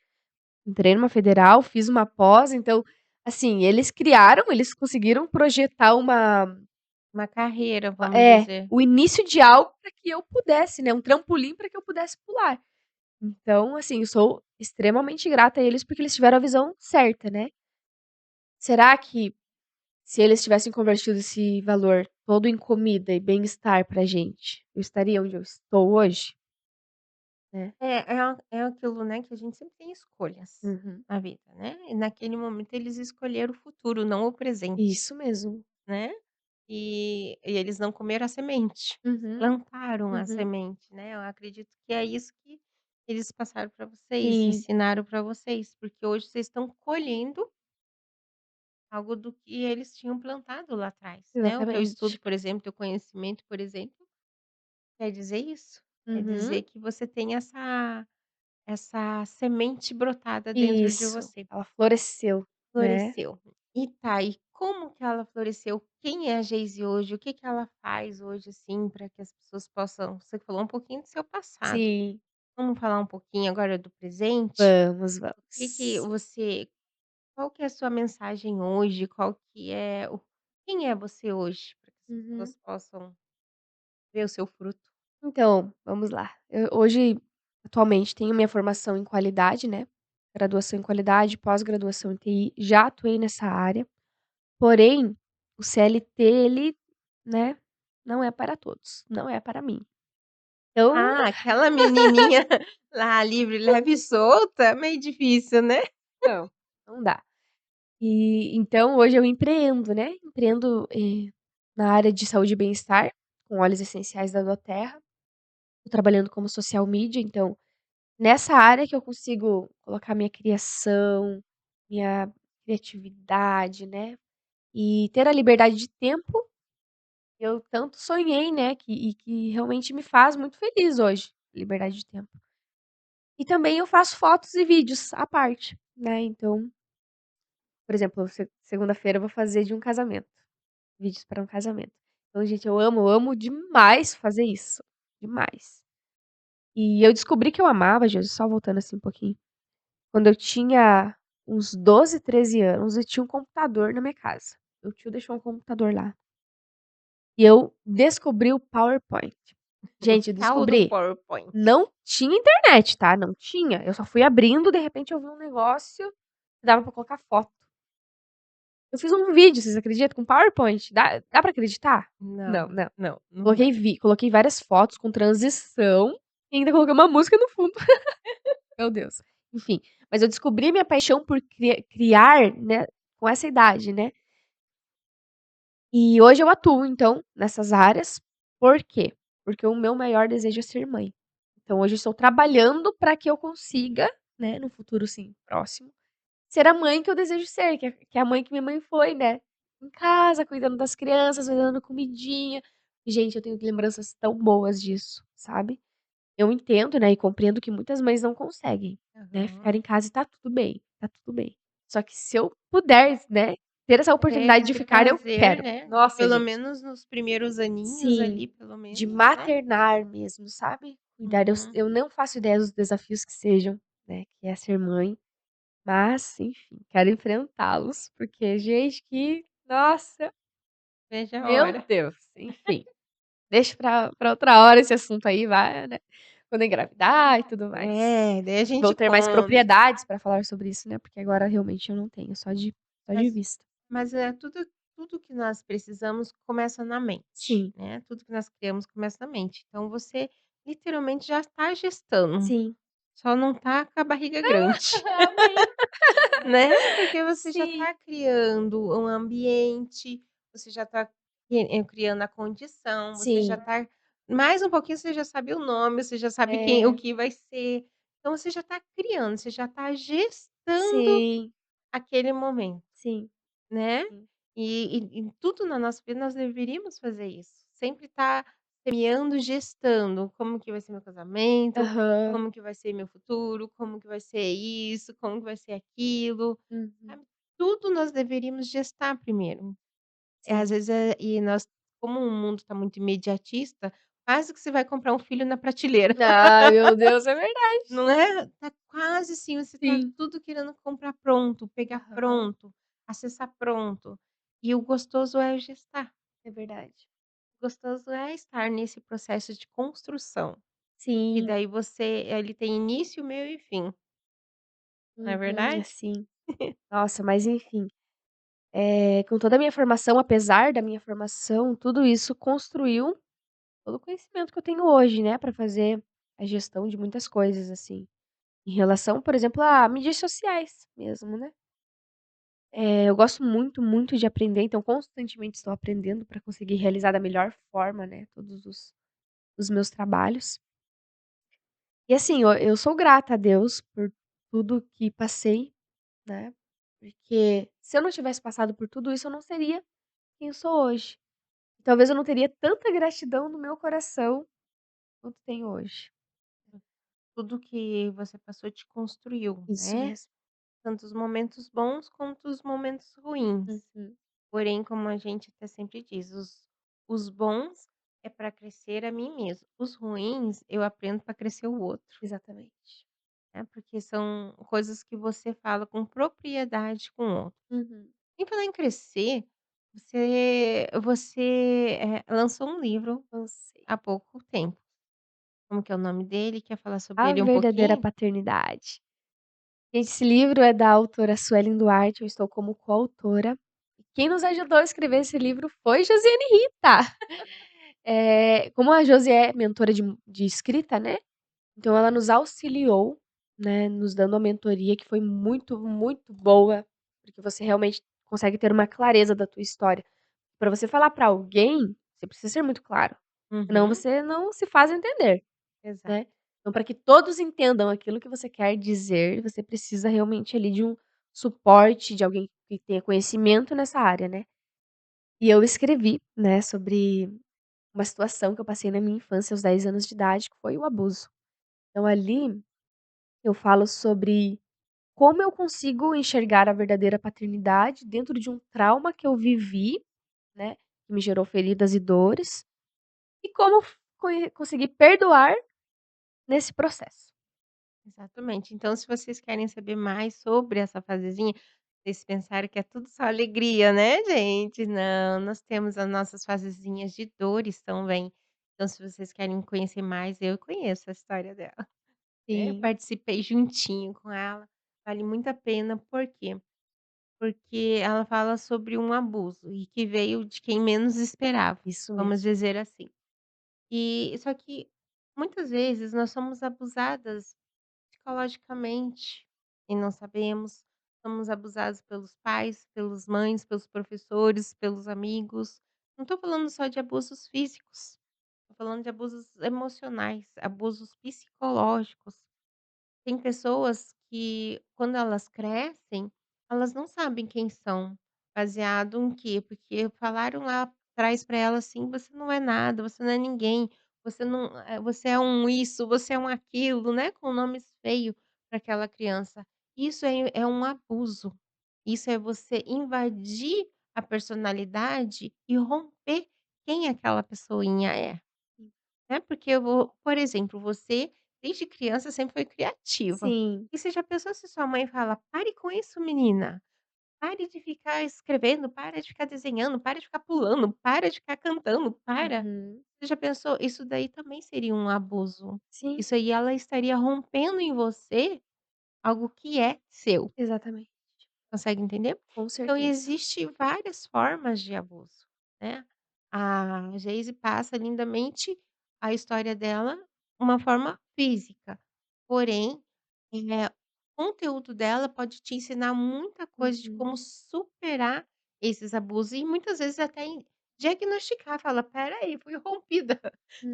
Entrei numa federal, fiz uma pós, então, assim, eles conseguiram projetar Uma carreira, vamos é, dizer. o início de algo para que eu pudesse, né, um trampolim para que eu pudesse pular. Então, assim, eu sou extremamente grata a eles, porque eles tiveram a visão certa, né. Será que se eles tivessem convertido esse valor todo em comida e bem-estar pra gente, eu estaria onde eu estou hoje? Né. É aquilo, né, que a gente sempre tem escolhas Uhum. na vida, né, e naquele momento eles escolheram o futuro, não o presente, Isso mesmo. né. E eles não comeram a semente, Uhum, plantaram a uhum. semente, né, eu acredito que é isso que eles passaram para vocês, Sim, ensinaram para vocês, porque hoje vocês estão colhendo algo do que eles tinham plantado lá atrás, né. O teu estudo, exatamente. por exemplo, teu conhecimento, por exemplo, quer dizer isso, quer Uhum. dizer que você tem essa semente brotada dentro de Isso, você, ela floresceu, né. floresceu. E tá, e como que ela floresceu? Quem é a Geise hoje? O que que ela faz hoje, assim, para que as pessoas possam você falou um pouquinho do seu passado, Sim, vamos falar um pouquinho agora do presente? vamos, O que que vamos. você qual que é a sua mensagem hoje? Qual que é o quem é você hoje? Para que as Uhum. pessoas possam ver o seu fruto. Então, vamos lá. Eu hoje, atualmente, tenho minha formação em qualidade, né, graduação em qualidade, pós-graduação em TI, já atuei nessa área, porém, o CLT ele, né, não é para todos, não é para mim. Então Ah, aquela menininha lá livre, leve e solta, meio difícil, né? não, não dá. E então hoje eu empreendo, né, empreendo, na área de saúde e bem-estar, com óleos essenciais da Doterra. Tô trabalhando como social media, então nessa área que eu consigo colocar minha criação, minha criatividade, né, e ter a liberdade de tempo, eu tanto sonhei, né, que realmente me faz muito feliz hoje, liberdade de tempo. E também eu faço fotos e vídeos à parte, né, então, por exemplo, segunda-feira eu vou fazer de um casamento, vídeos para um casamento. Então, gente, eu amo demais fazer isso, demais. E eu descobri que eu amava, Jesus, só voltando assim um pouquinho. Quando eu tinha uns 12, 13 anos, eu tinha um computador na minha casa. Meu tio deixou um computador lá. E eu descobri o PowerPoint. O Gente, eu tal do descobri. PowerPoint. Não tinha internet, tá? Não tinha. Eu só fui abrindo, de repente eu vi um negócio que dava pra colocar foto. Eu fiz um vídeo, vocês acreditam? Com PowerPoint. Dá pra acreditar? Não, Não, não. não, não dá. Coloquei várias fotos com transição e ainda coloquei uma música no fundo. Meu Deus. Enfim, mas eu descobri minha paixão por criar, né, com essa idade, né. E hoje eu atuo, então, nessas áreas. Por quê? Porque o meu maior desejo é ser mãe. Então hoje eu estou trabalhando para que eu consiga, né, no futuro, sim, próximo, ser a mãe que eu desejo ser, que é a mãe que minha mãe foi, né. Em casa, cuidando das crianças, me dando comidinha. Gente, eu tenho lembranças tão boas disso, sabe. eu entendo, né, e compreendo que muitas mães não conseguem, né, ficar Aham. em casa e tá tudo bem, tá tudo bem. Só que se eu puder, né, ter essa Ter oportunidade de esse ficar, eu prazer, quero. né, Nossa, pelo gente. menos nos primeiros aninhos Sim, ali, pelo de menos, né. maternar mesmo, sabe. Cuidar, Uhum. eu não faço ideia dos desafios que sejam, né, que é ser mãe, mas, enfim, quero enfrentá-los, porque gente, que nossa, Veja a meu hora. Deus, enfim. Deixa pra outra hora esse assunto aí, vai, né, quando engravidar e tudo mais. É, daí a Vou gente ter mais conta. propriedades pra falar sobre isso, né, porque agora realmente eu não tenho, só de Mas vista. é tudo que nós precisamos começa na mente, Sim, né, tudo que nós criamos começa na mente. Então você literalmente já está gestando, sim. só não tá com a barriga grande. Amém. Né, porque você já Sim, está criando um ambiente, você já está criando a condição, você já sim. está mais um pouquinho você já sabe o nome, você já sabe quem o É, que vai ser. Então você já está criando, você já está gestando sim, aquele momento, sim, né. sim. E em tudo na nossa vida nós deveríamos fazer isso, sempre estar semeando, gestando, como que vai ser meu casamento, Aham. como que vai ser meu futuro, como que vai ser isso, como que vai ser aquilo, Uhum. sabe. Tudo nós deveríamos gestar primeiro. Às Sim. vezes, e nós como o mundo está muito imediatista, quase que você vai comprar um filho na prateleira, Ai, meu Deus, é verdade. não é? Tá quase assim, você tá Sim. tudo querendo comprar pronto, pegar Aham. pronto, acessar pronto. E o gostoso é gestar, É verdade. o gostoso é estar nesse processo de construção, e Sim. daí você ele tem início, meio e fim, não é Uhum, verdade? assim. Nossa, mas enfim, com toda a minha formação, apesar da minha formação, tudo isso construiu todo o conhecimento que eu tenho hoje, né, pra fazer a gestão de muitas coisas, assim. Em relação, por exemplo, a mídias sociais mesmo, né. Eu gosto muito, muito de aprender, então constantemente estou aprendendo para conseguir realizar da melhor forma, né, todos os meus trabalhos. E assim, eu sou grata a Deus por tudo que passei, né, porque se eu não tivesse passado por tudo isso, eu não seria quem eu sou hoje. Talvez eu não teria tanta gratidão no meu coração quanto tenho hoje. Tudo que você passou te construiu, Isso né, mesmo. tanto os momentos bons quanto os momentos ruins. Uhum. Porém, como a gente até sempre diz, os bons é para crescer a mim mesmo, os ruins eu aprendo para crescer o outro, Exatamente. né, porque são coisas que você fala com propriedade com o outro. Uhum. Em falar em crescer, você, lançou um livro Eu sei. há pouco tempo. Como que é o nome dele? Quer falar sobre A ele um verdadeira pouquinho? paternidade. Gente, esse livro é da autora Suelen Duarte, eu estou como coautora. Quem nos ajudou a escrever esse livro foi Josiane Rita. Como a Josi é mentora de escrita, né, então ela nos auxiliou, né, nos dando uma mentoria que foi muito, muito boa, porque você realmente consegue ter uma clareza da tua história. Pra você falar pra alguém, você precisa ser muito claro, senão Uhum, você não se faz entender, exato. né. Então para que todos entendam aquilo que você quer dizer, você precisa realmente ali de um suporte, de alguém que tenha conhecimento nessa área, né. E eu escrevi, né, sobre uma situação que eu passei na minha infância aos 10 anos de idade, que foi o abuso. Então ali, eu falo sobre como eu consigo enxergar a verdadeira paternidade dentro de um trauma que eu vivi, né, que me gerou feridas e dores, e como conseguir perdoar nesse processo. Exatamente. Então, se vocês querem saber mais sobre essa fasezinha, vocês pensaram que é tudo só alegria, né, gente? Não, nós temos as nossas fasezinhas de dores também. Então, se vocês querem conhecer mais, eu conheço a história dela, né? Eu Sim, participei juntinho com ela. Vale muito a pena, por quê? Porque ela fala sobre um abuso e que veio de quem menos esperava, isso vamos mesmo. dizer assim. E só que muitas vezes nós somos abusadas psicologicamente, e não sabemos, somos abusados pelos pais, pelas mães, pelos professores, pelos amigos. Não estou falando só de abusos físicos, estou falando de abusos emocionais, abusos psicológicos. Tem pessoas que, quando elas crescem, elas não sabem quem são, baseado em quê? Porque falaram lá atrás para ela assim: "Você não é nada, você não é ninguém, você é um isso, você é um aquilo, né, com nomes feio para aquela criança. Isso é um abuso. Isso é você invadir a personalidade e romper quem aquela pessoinha é, né, porque eu vou por exemplo, você desde criança sempre foi criativa. Sim. E você já pensou se sua mãe fala: "Pare com isso menina, pare de ficar escrevendo, para de ficar desenhando, para de ficar pulando, para de ficar cantando, para". Uhum. Você já pensou? Isso daí também seria um abuso. Sim, Isso aí ela estaria rompendo em você algo que é seu. exatamente. Consegue entender? Com Então certeza. existe várias formas de abuso, né. A Geise passa lindamente a história dela, uma forma física, porém, o conteúdo dela pode te ensinar muita coisa de como Uhum. superar esses abusos e muitas vezes até diagnosticar, fala: "Espera aí, fui rompida".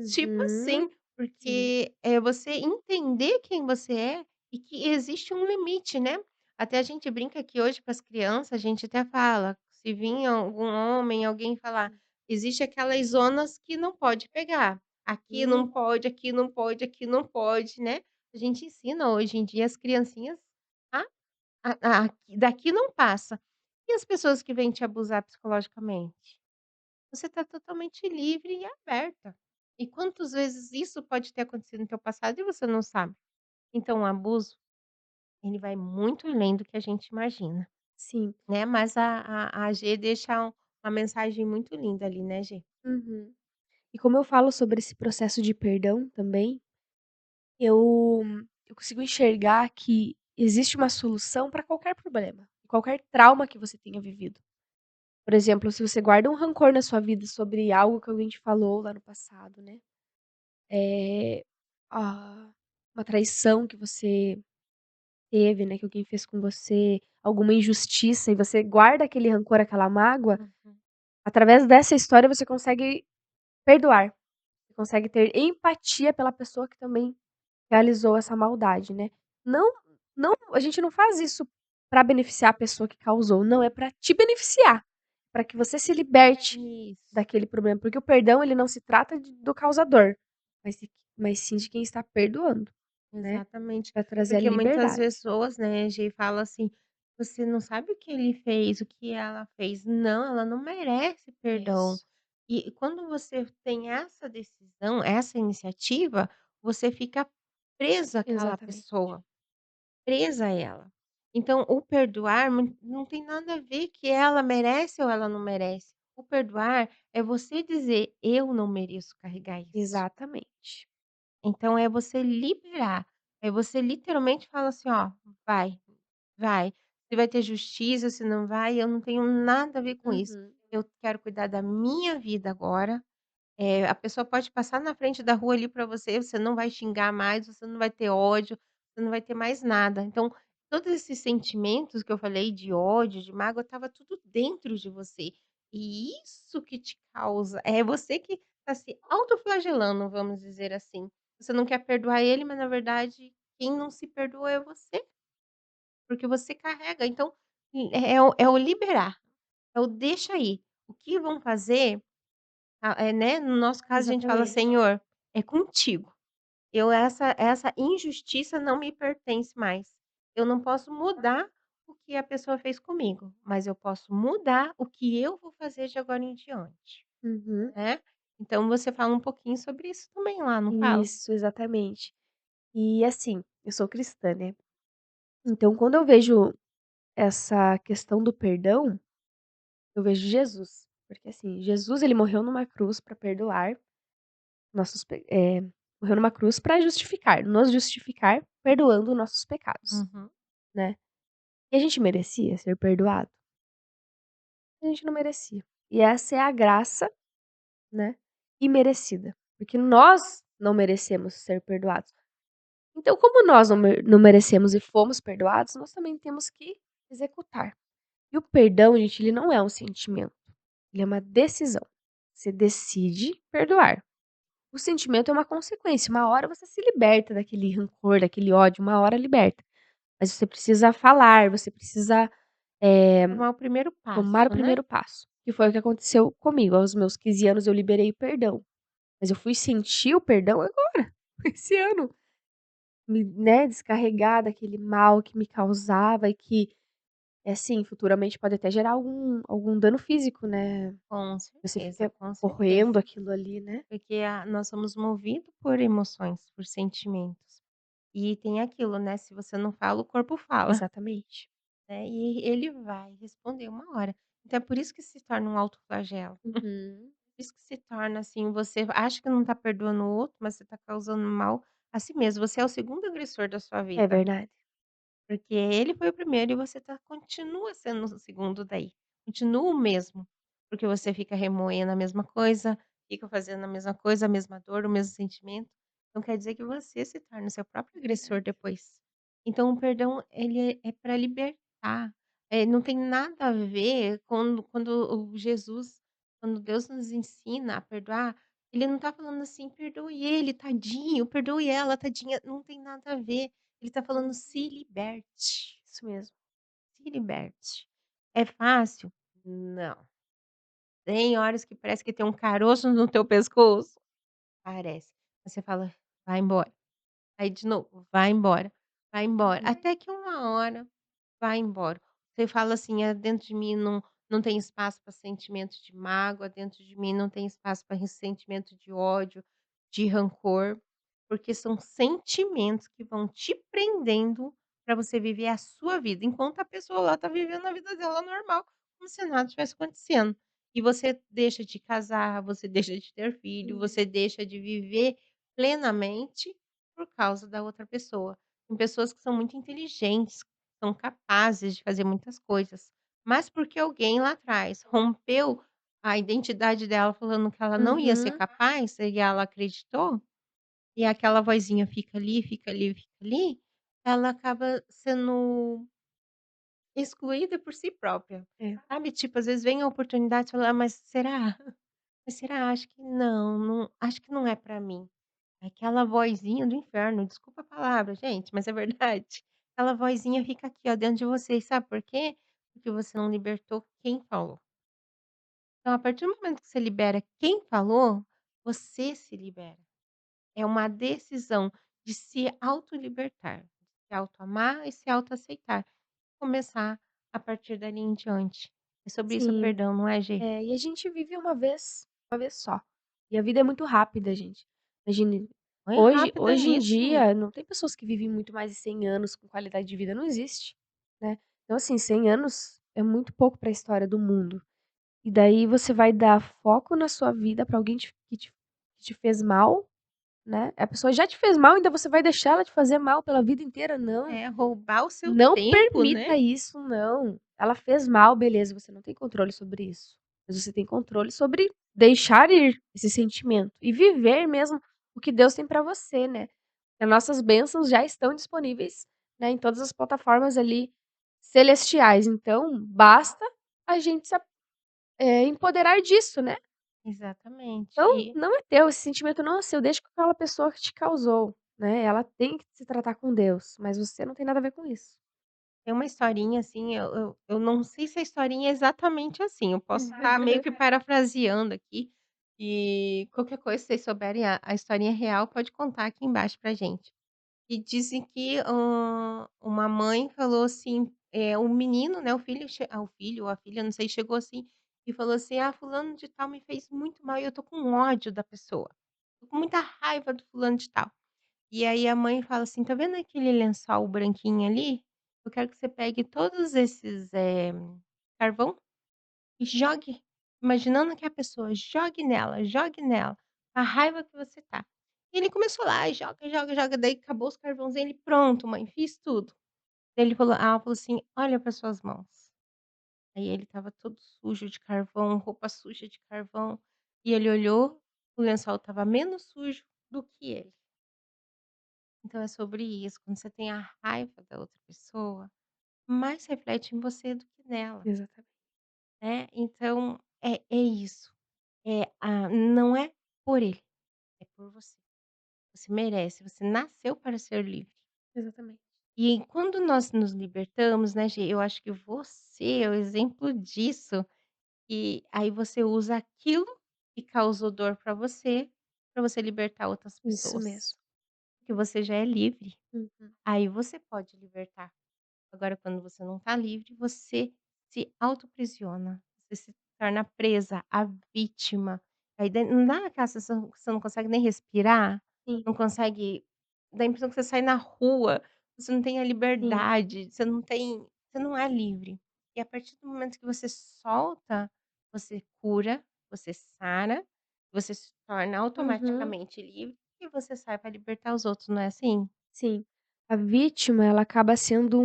Tipo Uhum. assim, Sim. porque, é você entender quem você é e que existe um limite, né. Até a gente brinca que hoje com as crianças, a gente até fala, se vir algum homem, alguém falar, existe aquelas zonas que não pode pegar. Aqui não Uhum. pode, aqui não pode, aqui não pode, né. A gente ensina hoje em dia as criancinhas a daqui não passa. E as pessoas que vêm te abusar psicologicamente? Você está totalmente livre e aberta. E quantas vezes isso pode ter acontecido no teu passado e você não sabe? Então o abuso, ele vai muito além do que a gente imagina. Sim. Né, mas a G deixa uma mensagem muito linda ali, né, G. Uhum. E como eu falo sobre esse processo de perdão também, eu eu consigo enxergar que existe uma solução para qualquer problema, qualquer trauma que você tenha vivido. Por exemplo, se você guarda um rancor na sua vida sobre algo que alguém te falou lá no passado, né, eh, ah, uma traição que você teve, né, que alguém fez com você, alguma injustiça e você guarda aquele rancor, aquela mágoa, Uhum. através dessa história você consegue perdoar, você consegue ter empatia pela pessoa que também realizou essa maldade, né. Não não a gente não faz isso pra beneficiar a pessoa que causou, não, é pra te beneficiar, pra que você se liberte Isso, daquele problema, porque o perdão ele não se trata do causador, mas sim de quem está perdoando, né, exatamente. pra trazer a Porque muitas liberdade. pessoas, né, G, fala assim: "Você não sabe o que ele fez, o que ela fez". Não, ela não merece perdão. Isso. E quando você tem essa decisão, essa iniciativa, você fica preso àquela Exatamente. pessoa. Presa a ela. Então o perdoar não tem nada a ver que ela merece ou ela não merece. O perdoar é você dizer: "Eu não mereço carregar isso". Exatamente. Então é você liberar, é você literalmente fala assim: "Ó, vai, vai. Se vai ter justiça, se não vai, eu não tenho nada a ver com isso. Uhum. Eu quero cuidar da minha vida agora". A pessoa pode passar na frente da rua ali para você, você não vai xingar mais, você não vai ter ódio, você não vai ter mais nada. Então, todos esses sentimentos que eu falei de ódio, de mágoa, estava tudo dentro de você. E isso que te causa é você que está se autoflagelando, vamos dizer assim. Você não quer perdoar ele, mas na verdade quem não se perdoa é você, porque você carrega. Então, é o liberar, é o deixa aí. O que vão fazer né, no nosso caso a gente fala: Exatamente. "Senhor, é contigo. Essa injustiça não me pertence mais. Eu não posso mudar o que a pessoa fez comigo, mas eu posso mudar o que eu vou fazer de agora em diante", Uhum. né. Então você fala um pouquinho sobre isso também lá, não fala? Isso, exatamente. E assim, eu sou cristã, né, então quando eu vejo essa questão do perdão, eu vejo Jesus, porque assim, Jesus ele morreu numa cruz pra perdoar morreu numa cruz pra justificar, nos justificar, perdoando nossos pecados, Uhum. né. E a gente merecia ser perdoado? A gente não merecia. E essa é a graça, né, imerecida, porque nós não merecemos ser perdoados. Então, como nós não merecemos e fomos perdoados, nós também temos que executar. E o perdão, gente, ele não é um sentimento, ele é uma decisão. Você decide perdoar. O sentimento é uma consequência, uma hora você se liberta daquele rancor, daquele ódio, uma hora liberta. Mas você precisa falar, você precisa, eh, Tomar o primeiro tomar o passo, né. primeiro passo, que foi o que aconteceu comigo. Aos meus 15 anos eu liberei o perdão, mas eu fui sentir o perdão agora, esse ano. Né, descarregar daquele mal que me causava e que, assim, futuramente pode até gerar algum dano físico, né. Você fica Com corroendo certeza. aquilo ali, né. Porque nós somos movidos por emoções, por sentimentos. E tem aquilo, né, se você não fala, o corpo fala, Exatamente. né, e ele vai responder uma hora. Então é por isso que se torna um autoflagelo. Uhum. Por isso que se torna, assim, você acha que não tá perdoando o outro, mas você tá causando mal a si mesmo. Você é o segundo agressor da sua É vida. verdade. Porque ele foi o primeiro e você continua sendo o segundo daí, continua o mesmo, porque você fica remoendo a mesma coisa, fica fazendo a mesma coisa, a mesma dor, o mesmo sentimento, então quer dizer que você se torna o seu próprio É agressor verdade. depois. Então o perdão ele é pra libertar, não tem nada a ver quando o Jesus quando Deus nos ensina a perdoar, ele não tá falando assim: "Perdoe ele, tadinho, perdoe ela, tadinha", não tem nada a ver. Ele tá falando: "Se liberte, Isso mesmo. se liberte". É fácil? Não. Tem horas que parece que tem um caroço no teu pescoço? Parece. Você fala: "Vai embora". Aí de novo: "Vai embora, vai embora", Uhum. até que uma hora vai embora. Você fala assim: dentro de mim não tem espaço para sentimento de mágoa, dentro de mim não tem espaço para ressentimento de ódio, de rancor", porque são sentimentos que vão te prendendo para você viver a sua vida, enquanto a pessoa lá tá vivendo a vida dela normal, como se nada tivesse acontecendo. E você deixa de casar, você deixa de ter filho, Uhum. você deixa de viver plenamente por causa da outra pessoa. Tem pessoas que são muito inteligentes, são capazes de fazer muitas coisas, mas porque alguém lá atrás rompeu a identidade dela falando que ela não ia ser Uhum. capaz, e ela acreditou, e aquela vozinha fica ali, fica ali, ela acaba sendo excluída por si própria, É. sabe, tipo, às vezes vem a oportunidade, você fala: "Ah, mas será? Mas será? Acho que não, acho que não é pra mim". Aquela vozinha do inferno, desculpa a palavra, gente, mas é verdade. Aquela vozinha fica aqui, ó, dentro de você, e sabe por quê? Porque você não libertou quem falou. Então, a partir do momento que você libera quem falou, você se libera. É uma decisão de se autolibertar, de se autoamar e se autoaceitar. Começar a partir dali em diante. É sobre isso o Sim. perdão, não é, Gê? É, e a gente vive uma vez só. E a vida é muito rápida, gente. Imagine, Foi hoje em rapidíssimo. dia, não tem pessoas que vivem muito mais de 100 anos com qualidade de vida, não existe, né. Então, assim, 100 anos é muito pouco para a história do mundo. E daí você vai dar foco na sua vida pra alguém que te fez mal, né. A pessoa já te fez mal, ainda você vai deixar ela te fazer mal pela vida inteira, não. É, roubar o seu Não tempo, né? permita isso, não. Ela fez mal, beleza, você não tem controle sobre isso, mas você tem controle sobre deixar ir esse sentimento e viver mesmo o que Deus tem pra você, né. As nossas bênçãos já estão disponíveis, né, em todas as plataformas ali celestiais, então basta a gente empoderar disso, né. Exatamente. Então não é teu, esse sentimento não é seu, deixa com aquela pessoa que te causou, né, ela tem que se tratar com Deus, mas você não tem nada a ver com isso. Tem uma historinha, assim, eu não sei se a historinha é exatamente assim, eu posso estar meio que parafraseando aqui, e qualquer coisa, se vocês souberem a historinha real, pode contar aqui embaixo pra gente. E dizem que, uma mãe falou assim, o menino, né, o filho ou a filha, não sei, chegou assim e falou assim: "Ah, fulano de tal me fez muito mal e eu tô com ódio da pessoa, tô com muita raiva do fulano de tal". E aí a mãe fala assim: "Tá vendo aquele lençol branquinho ali? Eu quero que você pegue todos esses, carvão e jogue, imaginando que é a pessoa, jogue nela, a raiva que você tá". E ele começou lá e joga, joga, joga, daí acabou os carvãozinhos, ele: "Pronto mãe, fiz tudo". Daí ela falou assim: "Olha para suas mãos". Aí ele estava todo sujo de carvão, roupa suja de carvão, e ele olhou, o lençol estava menos sujo do que ele. Então é sobre isso, quando você tem a raiva da outra pessoa, mais reflete em você do que nela, Exatamente, né. Então é isso, não é por ele, é por você. Você merece, você nasceu para ser livre. exatamente. E quando nós nos libertamos, né, Gê, eu acho que você é o exemplo disso, e aí você usa aquilo que causou dor para você para você libertar outras Isso mesmo. pessoas, porque você já é livre, Uhum. aí você pode libertar. Agora quando você não está livre, você se autoprisiona, você se torna presa, a vítima. Aí não dá aquela sensação que você não consegue nem respirar? Sim, Não consegue, dá a impressão que você sai na rua, você não tem a sim. liberdade, você não é livre. E a partir do momento que você solta, você cura, você sara, você se torna Uhum. automaticamente livre e você sai para libertar os outros, não é assim? Sim. A vítima, ela acaba sendo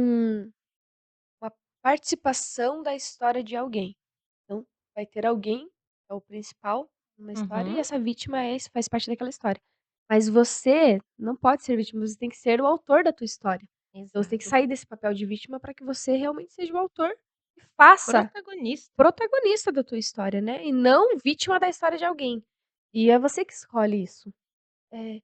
uma participação da história de alguém. Então, vai ter alguém, que é o principal numa história, e Uhum, essa vítima faz parte daquela história. Mas você não pode ser vítima, você tem que ser o autor da tua história. Então você tem que exato. sair desse papel de vítima para que você realmente seja o autor e faça Protagonista. protagonista da tua história, né, e não vítima da história de alguém. E é você que escolhe isso. É,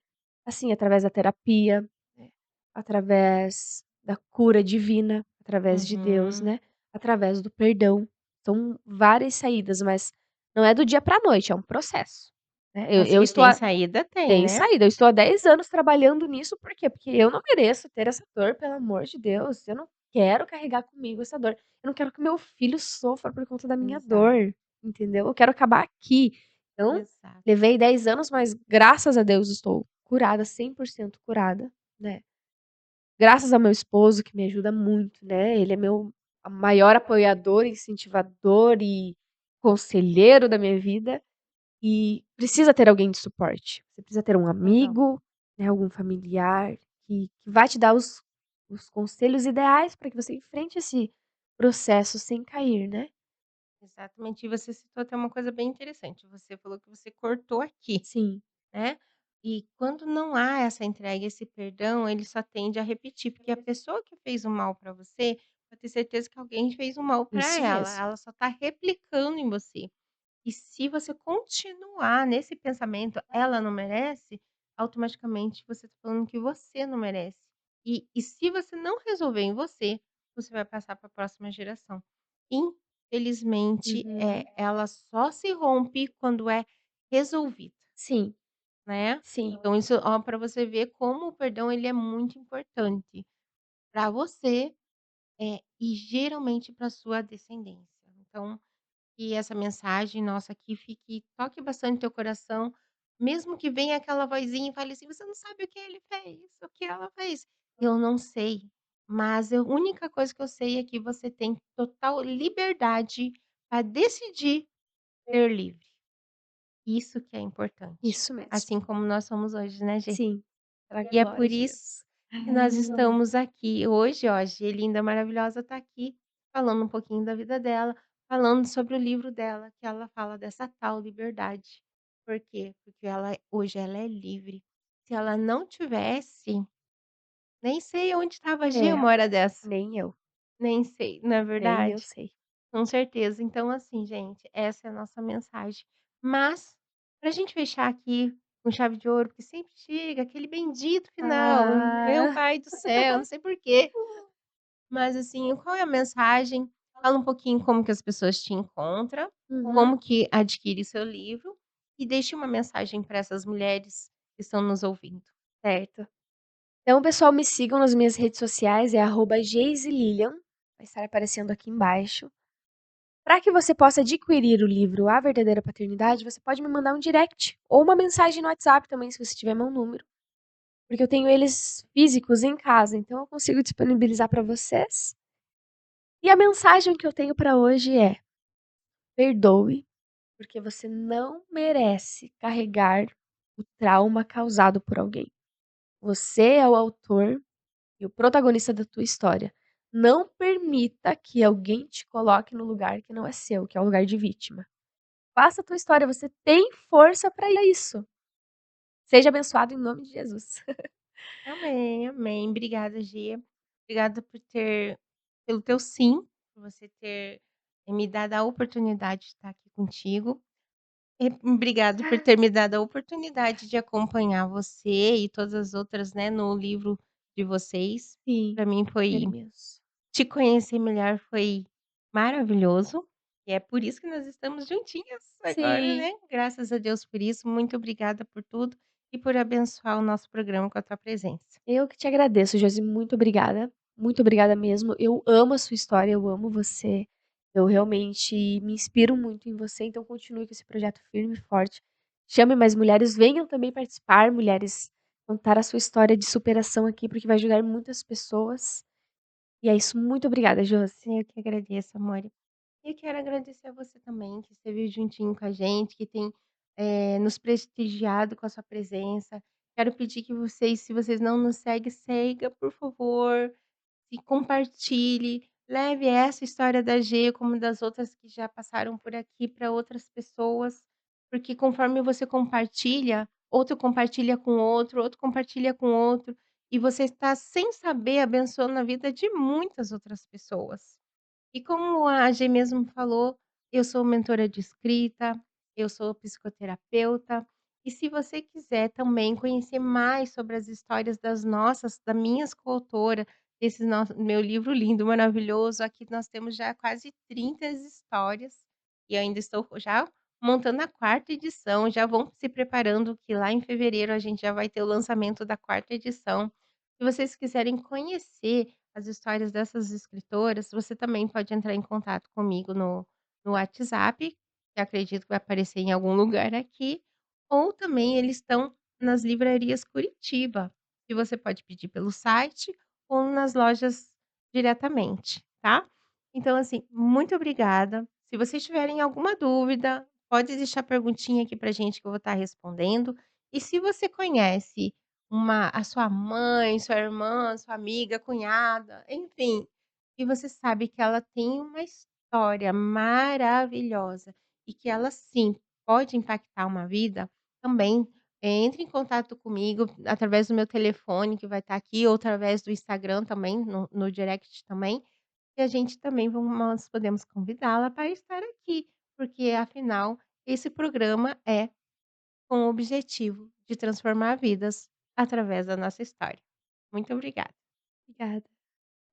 assim, através da terapia, né, através da cura divina, através de Deus, Uhum. né, através do perdão. São várias saídas, mas não é do dia para a noite, é um processo, né. Eu Mas eu que estou tem há saída tem, Tem né. saída, eu estou há 10 anos trabalhando nisso, por quê? Porque eu não mereço ter essa dor, pelo amor de Deus, eu não quero carregar comigo essa dor, eu não quero que meu filho sofra por conta da minha Exato, dor, entendeu? Eu quero acabar aqui. Então, exato. levei 10 anos, mas graças a Deus estou curada, 100% curada, né. Graças ao meu esposo que me ajuda muito, né, ele é meu maior apoiador, incentivador e conselheiro da minha vida. E precisa ter alguém de suporte. Você precisa ter um Legal. amigo, né, algum familiar que vai te dar os conselhos ideais para que você enfrente esse processo sem cair, né. Exatamente. E você citou até uma coisa bem interessante, você falou que você cortou aqui, Sim, né. E quando não há essa entrega, esse perdão, ele só tende a repetir, porque a pessoa que fez o mal para você, pode ter certeza que alguém fez o mal para isso mesmo. ela só está replicando em você. E se você continuar nesse pensamento: "Ela não merece", automaticamente você está falando que você não merece. E se você não resolver em você, você vai passar para a próxima geração. Infelizmente, Uhum. ela só se rompe quando é resolvida, Sim, né. sim. Então isso, ó, pra você ver como o perdão ele é muito importante para você, e geralmente para sua descendência. Então que essa mensagem nossa aqui toque bastante teu coração, mesmo que venha aquela vozinha e fale assim: "Você não sabe o que ele fez, o que ela fez". Eu não sei, mas a única coisa que eu sei é que você tem total liberdade para decidir ser livre. Isso que é importante, Isso mesmo. assim como nós somos hoje, né, Gê. Sim, para a E é glória por de isso Deus. que nós estamos aqui hoje, ó, a G linda, maravilhosa tá aqui falando um pouquinho da vida dela, falando sobre o livro dela, que ela fala dessa tal liberdade. Por quê? Porque hoje ela é livre. Se ela não tivesse, nem sei onde estava a G É, uma hora dessa, nem eu, nem sei, não é nem eu verdade? sei. Com certeza. Então, assim, gente, essa é a nossa mensagem. Mas, pra gente fechar aqui com chave de ouro, porque sempre chega aquele bendito final, meu Ah. pai do céu, não sei por quê. Mas, assim, qual é a mensagem? Fala um pouquinho como que as pessoas te encontram, Uhum. como que adquire seu livro e deixe uma mensagem para essas mulheres que estão nos ouvindo. Certo. Então, pessoal, me sigam nas minhas redes sociais, é @geisylilian, vai estar aparecendo aqui embaixo. Para que você possa adquirir o livro A Verdadeira Paternidade, você pode me mandar um direct ou uma mensagem no WhatsApp também, se você tiver meu número, porque eu tenho eles físicos em casa, então eu consigo disponibilizar para vocês. E a mensagem que eu tenho para hoje é: perdoe, porque você não merece carregar o trauma causado por alguém. Você é o autor e o protagonista da tua história. Não permita que alguém te coloque no lugar que não é seu, que é o lugar de vítima. Faça a tua história, você tem força para isso. Seja abençoado em nome de Jesus. Amém, amém. Obrigada, Gia. Obrigada pelo teu sim, por você ter me dado a oportunidade de estar aqui contigo. E obrigado por ter me dado a oportunidade de acompanhar você e todas as outras, né, no livro de vocês. Sim, Para mim ele foi mesmo. te conhecer melhor foi maravilhoso. E é por isso que nós estamos juntinhas agora, Sim, né, graças a Deus por isso. Muito obrigada por tudo e por abençoar o nosso programa com a tua presença. eu que te agradeço, Josi, muito obrigada mesmo. Eu amo a sua história, eu amo você, eu realmente me inspiro muito em você, então continue com esse projeto firme e forte. Chame mais mulheres, venham também participar, mulheres, contar a sua história de superação aqui, porque vai ajudar muitas pessoas. E é isso, muito obrigada, Josi. Eu que agradeço, amor. E quero agradecer a você também, que esteve juntinho com a gente, que tem, nos prestigiado com a sua presença. Quero pedir que vocês, se vocês não nos seguem, siga, por favor. E compartilhe, leve essa história da G, como das outras que já passaram por aqui, para outras pessoas, porque conforme você compartilha, outro compartilha com outro, outro compartilha com outro, e você está, sem saber, abençoando a vida de muitas outras pessoas. E como a G mesmo falou, eu sou mentora de escrita, eu sou psicoterapeuta, e se você quiser também conhecer mais sobre as histórias das minhas coautora, desse nosso meu livro lindo, maravilhoso, aqui nós temos já quase 30 histórias, e eu ainda estou já montando a quarta edição, já vão se preparando que lá em fevereiro a gente já vai ter o lançamento da quarta edição. Se vocês quiserem conhecer as histórias dessas escritoras, você também pode entrar em contato comigo no WhatsApp, que acredito que vai aparecer em algum lugar aqui, ou também eles estão nas livrarias Curitiba, que você pode pedir pelo site ou nas lojas diretamente, tá? Então, assim, muito obrigada. Se vocês tiverem alguma dúvida, pode deixar perguntinha aqui pra gente que eu vou estar respondendo. E se você conhece a sua mãe, sua irmã, sua amiga, cunhada, enfim, e você sabe que ela tem uma história maravilhosa e que ela sim pode impactar uma vida, também entre em contato comigo através do meu telefone que vai estar aqui ou através do Instagram também, no direct também, e a gente também nós podemos convidá-la para estar aqui, porque afinal esse programa é com o objetivo de transformar vidas através da nossa história. Muito obrigada. Obrigada.